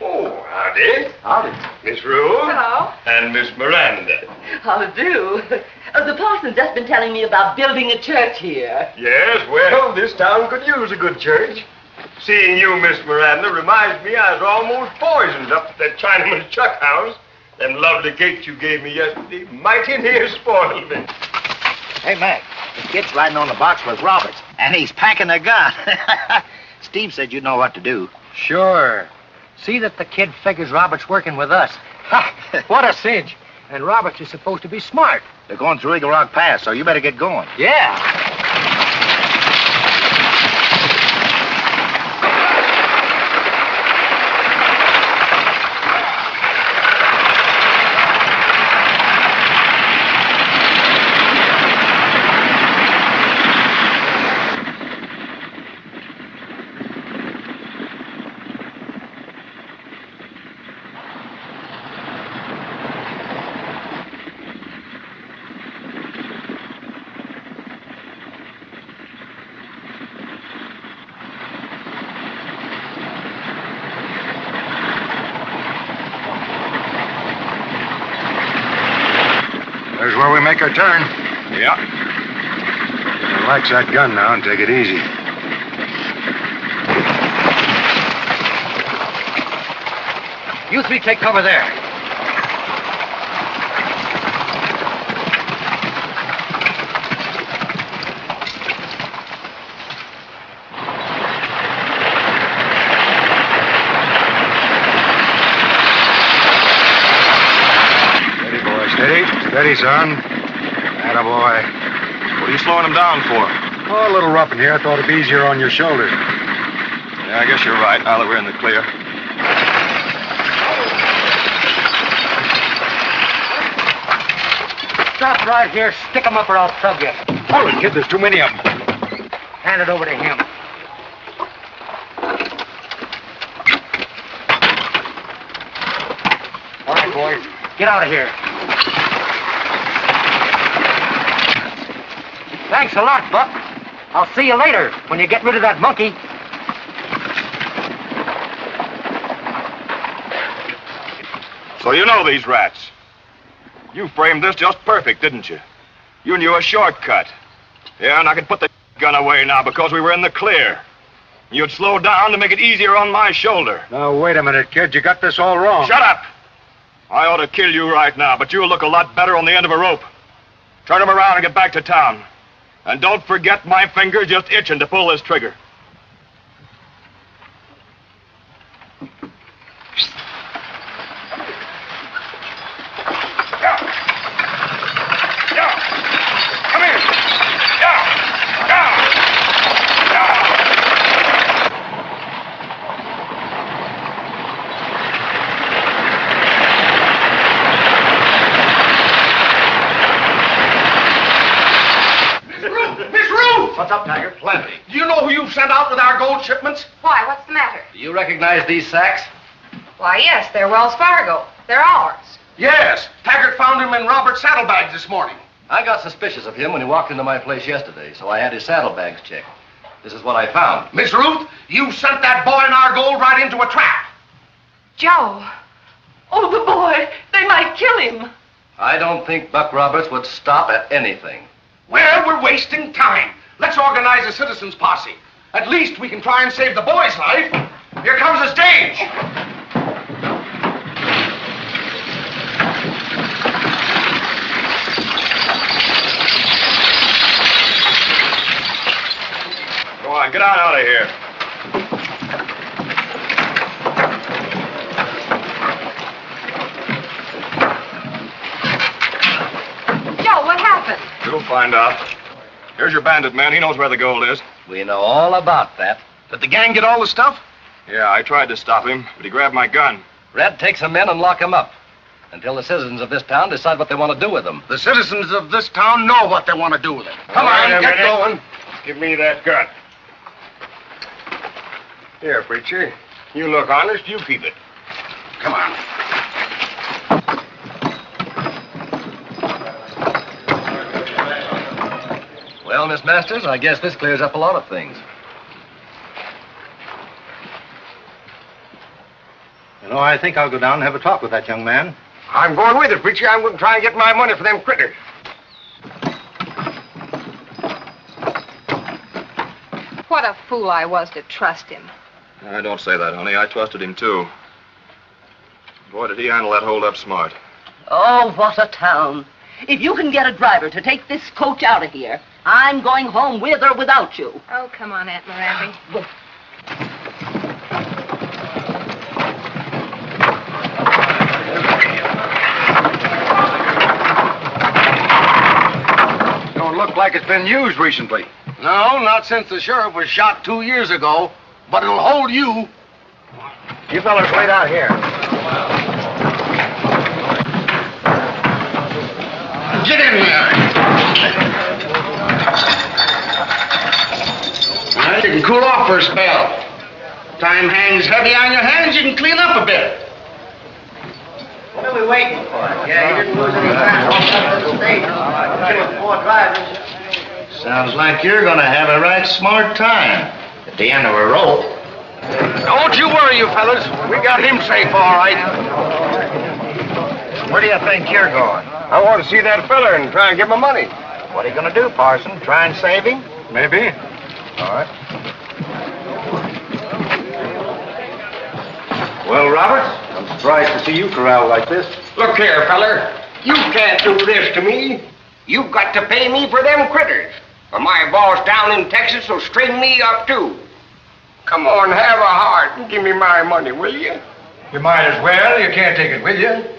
[SPEAKER 10] Oh, howdy.
[SPEAKER 11] Howdy.
[SPEAKER 10] Miss Ruth.
[SPEAKER 7] Hello.
[SPEAKER 10] And Miss Miranda.
[SPEAKER 7] How do? The parson's just been telling me about building a church here.
[SPEAKER 10] Yes, well, this town could use a good church. Seeing you, Miss Miranda, reminds me I was almost poisoned up at that Chinaman's chuck house. Them lovely cakes you gave me yesterday mighty near spoiled me.
[SPEAKER 16] Hey, Mac, the kid's riding on the box with Roberts, and he's packing a gun. Steve said you know what to do.
[SPEAKER 12] Sure. See that the kid figures Robert's working with us. Ha! What a cinch. And Roberts is supposed to be smart.
[SPEAKER 16] They're going through Eagle Rock Pass, so you better get going.
[SPEAKER 12] Yeah.
[SPEAKER 4] There's where we make our turn.
[SPEAKER 13] Yeah.
[SPEAKER 4] Relax that gun now and take it easy.
[SPEAKER 12] You three take cover there.
[SPEAKER 4] Steady, boy, steady. Steady, son. Attaboy.
[SPEAKER 13] What are you slowing him down for?
[SPEAKER 4] Oh, a little rough in here. I thought it'd be easier on your shoulder.
[SPEAKER 13] Yeah, I guess you're right, now that we're in the clear.
[SPEAKER 12] Stop right here. Stick 'em up or I'll tug you.
[SPEAKER 11] Hold it, kid. There's too many of them. Hand it over to him. All right, boys. Get out of here. Thanks a lot, Buck. I'll see you later when you get rid of that monkey.
[SPEAKER 13] So you know these rats. You framed this just perfect, didn't you? You knew a shortcut. Yeah, and I could put the gun away now because we were in the clear. You'd slow down to make it easier on my shoulder.
[SPEAKER 11] Now, wait a minute, kid. You got this all wrong.
[SPEAKER 13] Shut up! I ought to kill you right now, but you'll look a lot better on the end of a rope. Turn him around and get back to town. And don't forget my finger's just itching to pull this trigger.
[SPEAKER 17] What's up, Tiger? Plenty. Do you know who you've sent out with our gold shipments?
[SPEAKER 14] Why, what's the matter?
[SPEAKER 6] Do you recognize these sacks?
[SPEAKER 14] Why, yes, they're Wells Fargo. They're ours.
[SPEAKER 17] Yes. Taggart found him in Robert's saddlebags this morning.
[SPEAKER 6] I got suspicious of him when he walked into my place yesterday, so I had his saddlebags checked. This is what I found.
[SPEAKER 17] Miss Ruth, you sent that boy and our gold right into a trap.
[SPEAKER 7] Joe. Oh, the boy. They might kill him.
[SPEAKER 6] I don't think Buck Roberts would stop at anything.
[SPEAKER 17] Well, we're wasting time. Let's organize a citizens' posse. At least we can try and save the boy's life. Here comes the stage.
[SPEAKER 13] Go on, get on out of here.
[SPEAKER 14] Joe, what happened?
[SPEAKER 13] You'll find out. Here's your bandit man. He knows where the gold is.
[SPEAKER 6] We know all about that.
[SPEAKER 17] Did the gang get all the stuff?
[SPEAKER 13] Yeah, I tried to stop him, but he grabbed my gun.
[SPEAKER 6] Red, take some men and lock them up until the citizens of this town decide what they want to do with them.
[SPEAKER 17] The citizens of this town know what they want to do with it. Come on, get going.
[SPEAKER 10] Give me that gun. Here, preacher. You look honest, you keep it.
[SPEAKER 17] Come on.
[SPEAKER 6] Well, Miss Masters, I guess this clears up a lot of things.
[SPEAKER 11] You know, I think I'll go down and have a talk with that young man.
[SPEAKER 10] I'm going with it, preacher. I'm going to try and get my money for them critters.
[SPEAKER 14] What a fool I was to trust him.
[SPEAKER 13] I don't say that, honey. I trusted him, too. Boy, did he handle that hold-up smart.
[SPEAKER 7] Oh, what a town. If you can get a driver to take this coach out of here, I'm going home with or without you.
[SPEAKER 14] Oh, come on, Aunt Miranda.
[SPEAKER 17] Don't look like it's been used recently. No, not since the sheriff was shot 2 years ago. But it'll hold you.
[SPEAKER 11] You fellas wait out here.
[SPEAKER 17] Get in here. Well, you can cool off for a spell. Time hangs heavy on your hands, you can clean up a bit.
[SPEAKER 12] What are we waiting for? Yeah, you didn't lose any time on the stage. Killing 4 drivers.
[SPEAKER 16] Sounds like you're gonna have a right smart time at the end of a rope.
[SPEAKER 17] Don't you worry, you fellas. We got him safe, all right.
[SPEAKER 11] Where do you think you're going?
[SPEAKER 10] I want to see that fella and try and get my money.
[SPEAKER 11] What are you going to do, Parson? Try and save him? Maybe. All right. Well, Roberts, I'm surprised to see you corralled like this.
[SPEAKER 10] Look here, feller. You can't do this to me. You've got to pay me for them critters. Or my boss down in Texas will string me up, too. Come on, have a heart and give me my money, will you?
[SPEAKER 11] You might as well. You can't take it with you.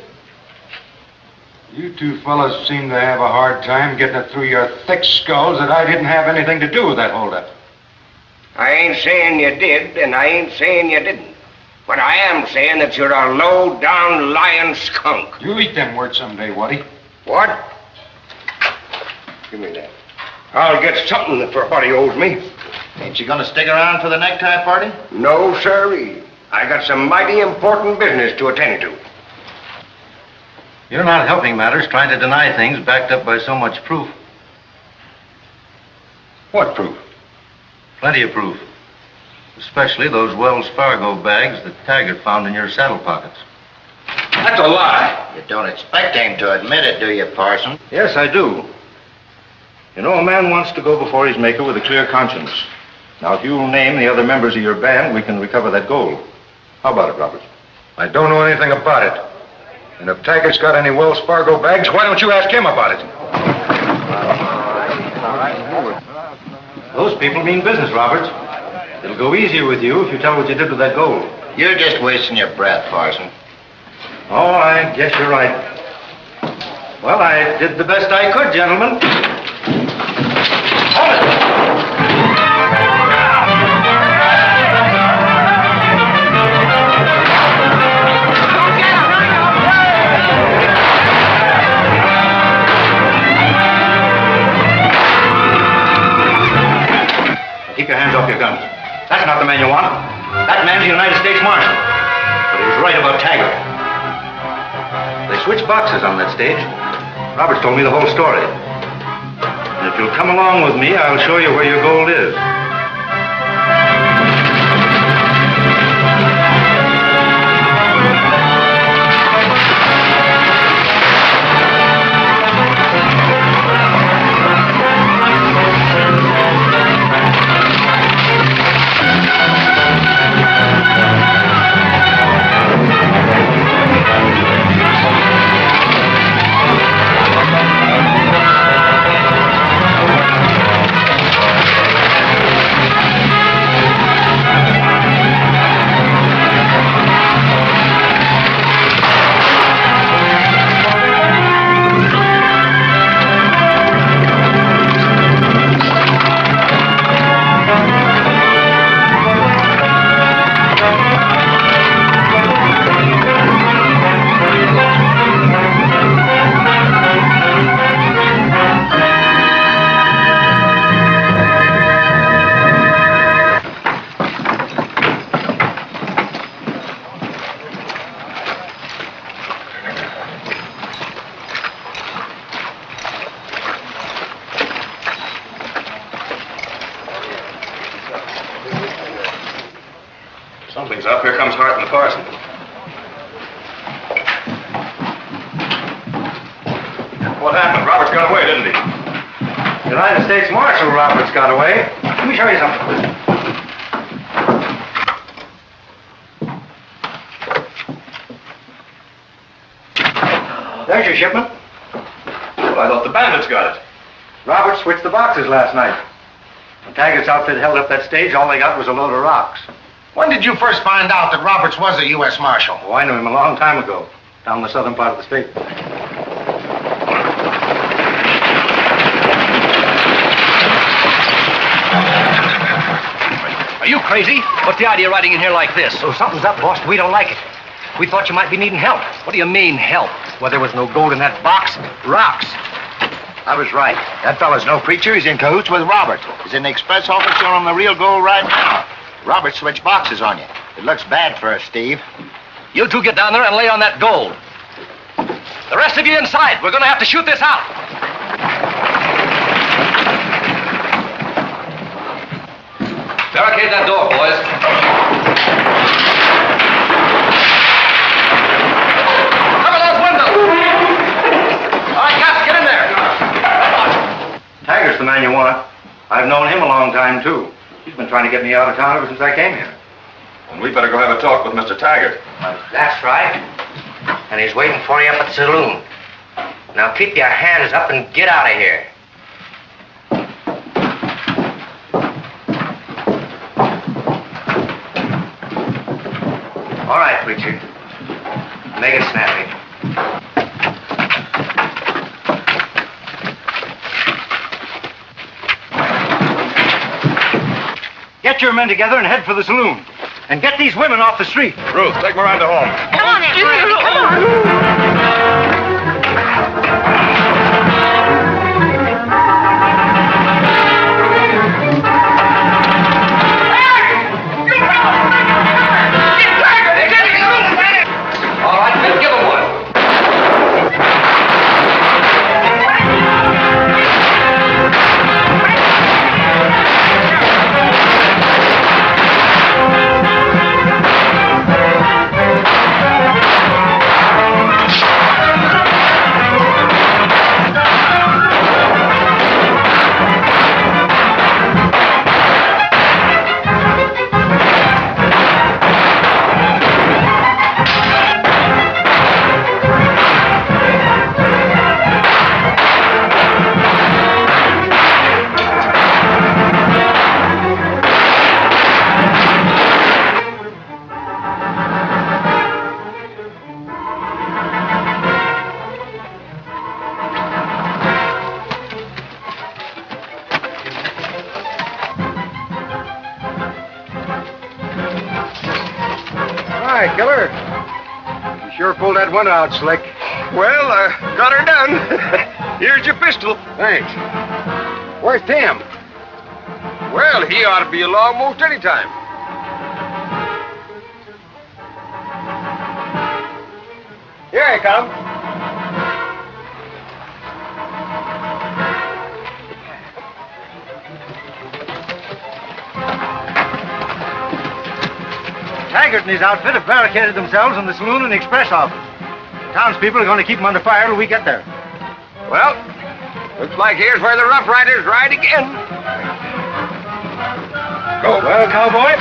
[SPEAKER 11] You two fellas seem to have a hard time getting it through your thick skulls that I didn't have anything to do with that holdup.
[SPEAKER 10] I ain't saying you did, and I ain't saying you didn't. But I am saying that you're a low-down lying skunk.
[SPEAKER 11] You'll eat them words someday, Waddy.
[SPEAKER 10] What? Give me that. I'll get something for what he owes me.
[SPEAKER 16] Ain't you gonna stick around for the necktie party?
[SPEAKER 10] No, sirree. I got some mighty important business to attend to.
[SPEAKER 11] You're not helping matters, trying to deny things backed up by so much proof.
[SPEAKER 10] What proof?
[SPEAKER 11] Plenty of proof. Especially those Wells Fargo bags that Taggart found in your saddle pockets.
[SPEAKER 10] That's a lie.
[SPEAKER 16] You don't expect him to admit it, do you, Parson?
[SPEAKER 11] Yes, I do. You know, a man wants to go before his maker with a clear conscience. Now, if you'll name the other members of your band, we can recover that gold. How about it, Robert?
[SPEAKER 10] I don't know anything about it. And if Taggart's got any Wells Fargo bags, why don't you ask him about it?
[SPEAKER 11] Those people mean business, Robert. It'll go easier with you if you tell what you did with that gold.
[SPEAKER 16] You're just wasting your breath, Parson.
[SPEAKER 11] Oh, I guess you're right. Well, I did the best I could, gentlemen. Hold it! Keep your hands off your guns. That's not the man you want. That man's the United States Marshal. But he was right about Taggart. They switched boxes on that stage. Roberts told me the whole story. And if you'll come along with me, I'll show you where your gold is.
[SPEAKER 13] Something's up. Here comes Hart and the parson. What happened? Roberts got away, didn't he?
[SPEAKER 11] United States Marshal Roberts got away. Let me show you something. There's your shipment.
[SPEAKER 13] Well, I thought the bandits got it.
[SPEAKER 11] Roberts switched the boxes last night. When Taggart's outfit held up that stage, all they got was a load of rocks.
[SPEAKER 5] When did you first find out that Roberts was a U.S. Marshal?
[SPEAKER 11] Oh, I knew him a long time ago, down the southern part of the state.
[SPEAKER 6] Are you crazy? What's the idea of riding in here like this?
[SPEAKER 12] So something's up, boss. We don't like it. We thought you might be needing help.
[SPEAKER 6] What do you mean, help?
[SPEAKER 12] Well, there was no gold in that box. Rocks.
[SPEAKER 16] I was right. That fella's no preacher. He's in cahoots with Robert. He's in the express office showing him the real gold right now. Robert switched boxes on you. It looks bad for us, Steve.
[SPEAKER 6] You two get down there and lay on that gold. The rest of you inside. We're going to have to shoot this out. Barricade that door, boys. Cover those windows. All right, Gus, get in there.
[SPEAKER 11] Taggart's the man you want. I've known him a long time, too. He's been trying to get me out of town ever since I came here.
[SPEAKER 13] And we better go have a talk with Mr. Taggart.
[SPEAKER 12] That's right. And he's waiting for you up at the saloon. Now keep your hands up and get out of here. All right, preacher. Make it snappy.
[SPEAKER 11] Get your men together and head for the saloon. And get these women off the street.
[SPEAKER 13] Ruth, take Miranda home.
[SPEAKER 8] Come on, Aunt Come on.
[SPEAKER 4] Hi, killer. You sure pulled that one out slick.
[SPEAKER 10] Well, got her done. Here's your pistol.
[SPEAKER 4] Thanks. Where's Tim?
[SPEAKER 10] Well, he ought to be along most any time. Here I come.
[SPEAKER 11] Taggart and his outfit have barricaded themselves in the saloon and the express office. The townspeople are going to keep them under fire till we get there.
[SPEAKER 10] Well, looks like here's where the Rough Riders ride again.
[SPEAKER 11] Go. Well, cowboy.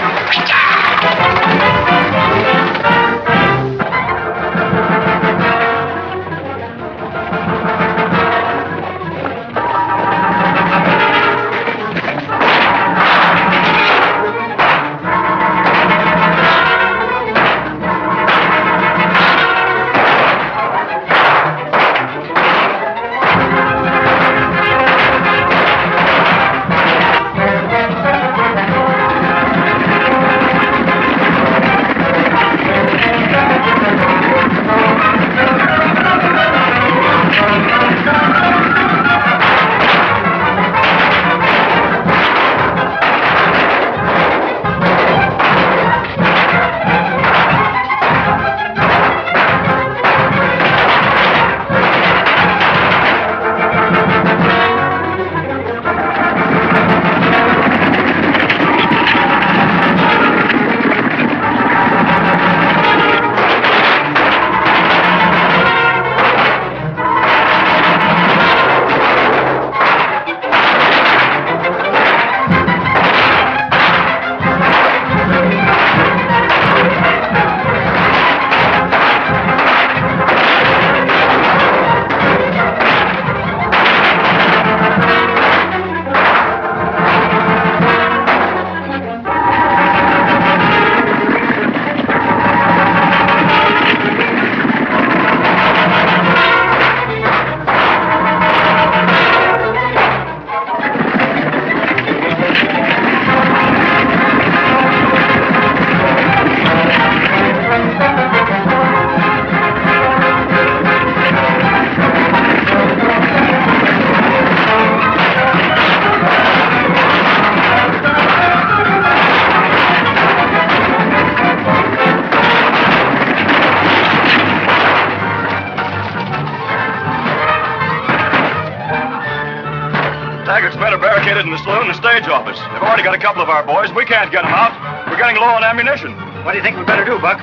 [SPEAKER 13] In the saloon and stage office. They've already got a couple of our boys. We can't get them out. We're getting low on ammunition.
[SPEAKER 11] What do you think we better do, Buck?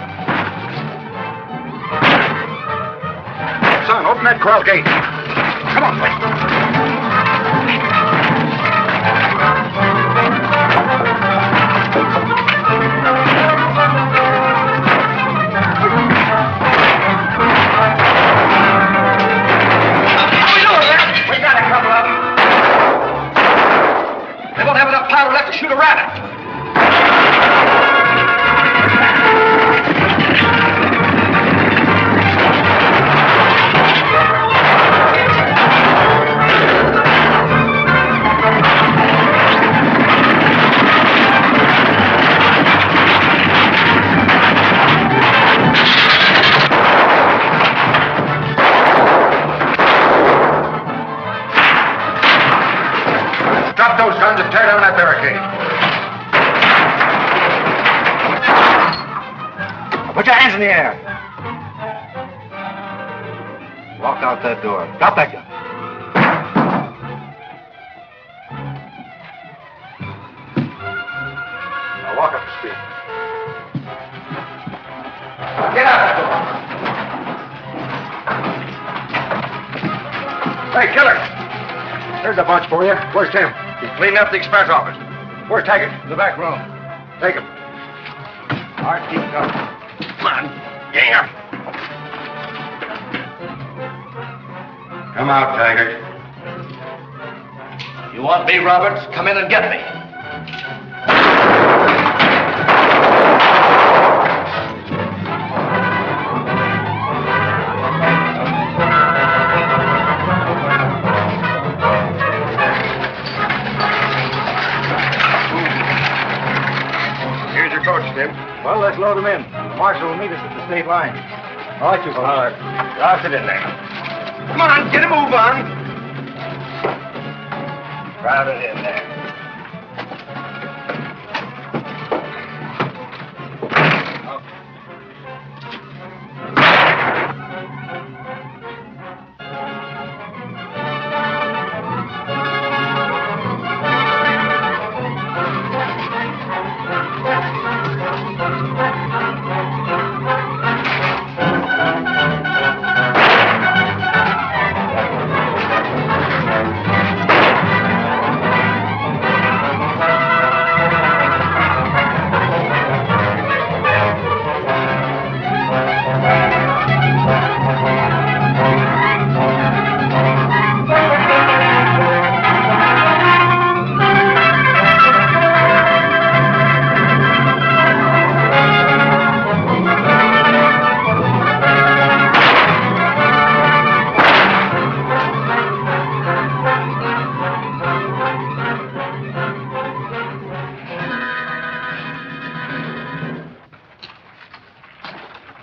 [SPEAKER 4] Son, open that corral gate. Come on, boy.
[SPEAKER 17] Powder left to shoot a rabbit.
[SPEAKER 4] Drop those guns and tear down that barricade.
[SPEAKER 11] Put your hands in the air. Walk out that door. Drop that gun.
[SPEAKER 4] Now walk up the street.
[SPEAKER 17] Get out that door.
[SPEAKER 4] Hey, killer. There's a bunch for you. Where's Tim?
[SPEAKER 17] He's cleaning up the express office.
[SPEAKER 4] Where's Taggart?
[SPEAKER 11] In the back room.
[SPEAKER 4] Take him.
[SPEAKER 11] All right, keep going.
[SPEAKER 17] Come on. Yeah.
[SPEAKER 4] Come out, Taggart.
[SPEAKER 6] You want me, Roberts? Come in and get me.
[SPEAKER 11] Well, let's load them in. Marshal will meet us at the state line. All right, you fellas.
[SPEAKER 10] All right. I'll sit in there. Come on, get a move on. Crowd it in there.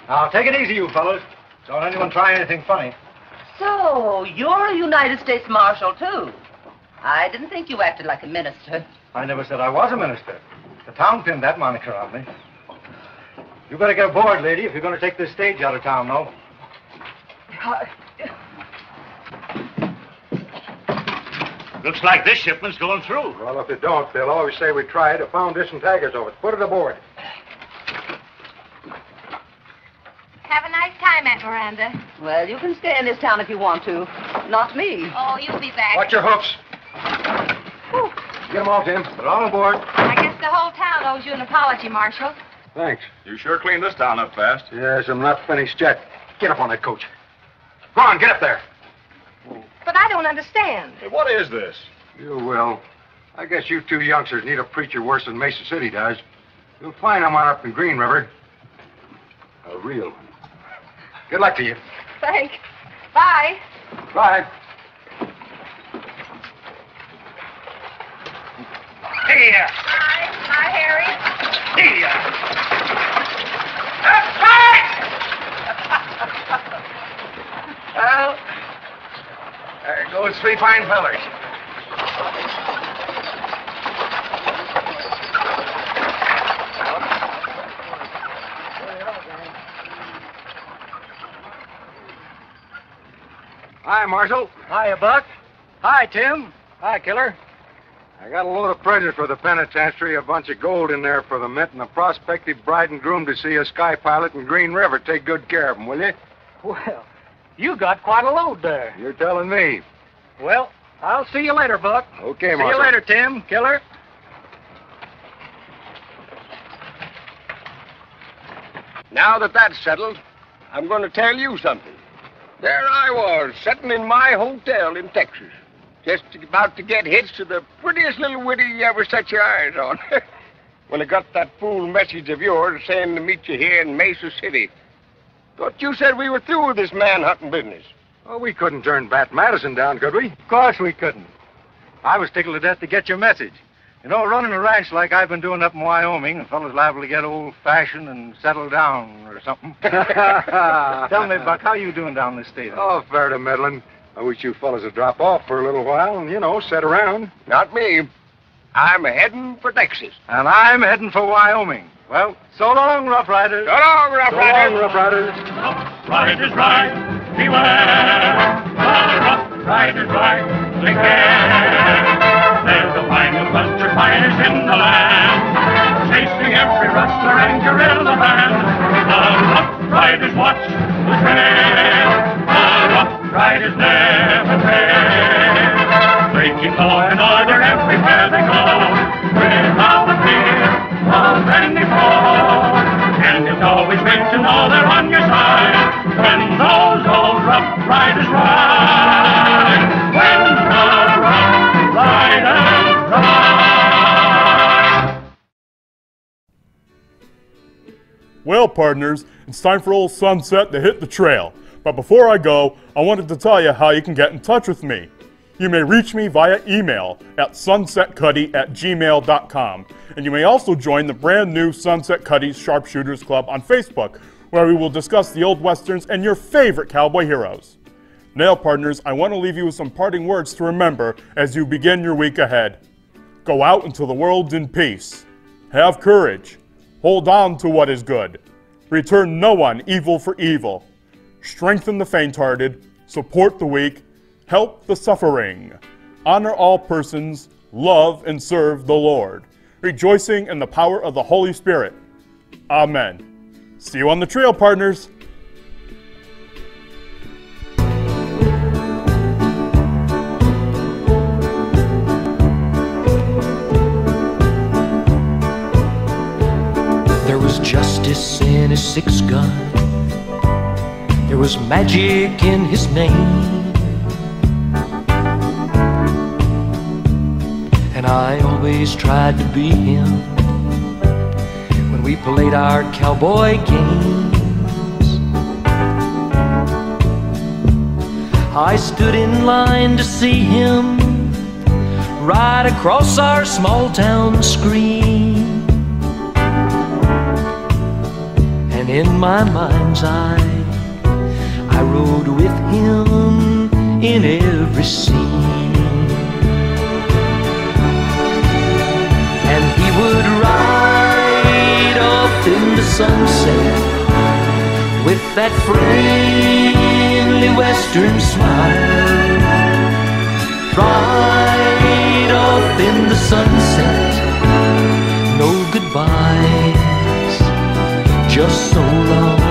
[SPEAKER 11] Now, take it easy, you fellas. Don't anyone try anything funny.
[SPEAKER 7] So, you're a United States Marshal, too. I didn't think you acted like a minister.
[SPEAKER 11] I never said I was a minister. The town pinned that moniker on me. You better get aboard, lady, if you're going to take this stage out of town, though.
[SPEAKER 15] Looks like this shipment's going through.
[SPEAKER 4] Well, if it don't, they'll always say we tried. I found this and taggers of it. Put it aboard.
[SPEAKER 8] Have a nice time, Aunt Miranda.
[SPEAKER 7] Well, you can stay in this town if you want to. Not me.
[SPEAKER 8] Oh, you'll be back.
[SPEAKER 4] Watch your hoofs. Get them off, Tim. Put on aboard.
[SPEAKER 8] I guess the whole town owes you an apology, Marshal.
[SPEAKER 4] Thanks.
[SPEAKER 13] You sure cleaned this town up fast.
[SPEAKER 4] Yes, I'm not finished yet. Get up on that coach. Go on, get up there.
[SPEAKER 14] But I don't understand.
[SPEAKER 13] Hey, what is this?
[SPEAKER 4] You will. I guess you two youngsters need a preacher worse than Mesa City does. You'll find one up in Green River. A real one. Good luck to you.
[SPEAKER 14] Thanks. Bye.
[SPEAKER 4] Bye.
[SPEAKER 10] Hey,
[SPEAKER 14] Hi. Hi, Harry.
[SPEAKER 10] hey, Well, there goes three fine fellers.
[SPEAKER 4] Hi, Marshal.
[SPEAKER 11] Hiya, Buck. Hi, Tim. Hi, Killer.
[SPEAKER 4] I got a load of presents for the penitentiary, a bunch of gold in there for the mint, and a prospective bride and groom to see a sky pilot in Green River. Take good care of them, will you?
[SPEAKER 11] Well, you got quite a load there.
[SPEAKER 4] You're telling me.
[SPEAKER 11] Well, I'll see you later, Buck.
[SPEAKER 4] Okay,
[SPEAKER 11] See
[SPEAKER 4] Marshal.
[SPEAKER 11] you later, Tim. Killer.
[SPEAKER 10] Now that that's settled, I'm going to tell you something. There I was, sitting in my hotel in Texas, just about to get hitched to the prettiest little widdy you ever set your eyes on. When I got that fool message of yours saying to meet you here in Mesa City. Thought you said we were through with this manhunting business.
[SPEAKER 4] Oh, we couldn't turn Bat Madison down, could we?
[SPEAKER 11] Of course we couldn't. I was tickled to death to get your message. You know, running a ranch like I've been doing up in Wyoming, a fellow's liable to get old-fashioned and settle down or something. Tell me, Buck, how you doing down this state?
[SPEAKER 4] Oh, fair to middling. I wish you fellas would drop off for a little while and, sit around.
[SPEAKER 10] Not me. I'm heading for Texas.
[SPEAKER 11] And I'm heading for Wyoming. Well, so long, Rough Riders.
[SPEAKER 10] So long, Rough Riders.
[SPEAKER 4] So long, Rough Riders.
[SPEAKER 3] Rough Riders ride, beware. The Rough Riders ride, take care. There's a line of bunch of fighters in the land, chasing every rustler and guerrilla band. The Rough Riders watch the trail. The Rough Riders never fail, breaking law and order everywhere they go, without a fear of any foe. And it's always great to know they're on your side when those old Rough Riders ride. When the Rough Riders ride.
[SPEAKER 2] Well, partners, it's time for old Sunset to hit the trail. But before I go, I wanted to tell you how you can get in touch with me. you may reach me via email at sunsetcuddy@gmail.com. And you may also join the brand new Sunset Cuddy Sharpshooters Club on Facebook, where we will discuss the old westerns and your favorite cowboy heroes. Now, partners, I want to leave you with some parting words to remember as you begin your week ahead. Go out into the world in peace. Have courage. Hold on to what is good. Return no one evil for evil. Strengthen the faint-hearted. Support the weak. Help the suffering. Honor all persons. Love and serve the Lord. Rejoicing in the power of the Holy Spirit. Amen. See you on the trail, partners.
[SPEAKER 1] There was justice in his 6-gun. There was magic in his name. And I always tried to be him when we played our cowboy games. I stood in line to see him right across our small town screen. And in my mind's eye, I rode with him in every scene. And he would ride off in the sunset with that friendly western smile. Ride off in the sunset, no goodbyes, just so long.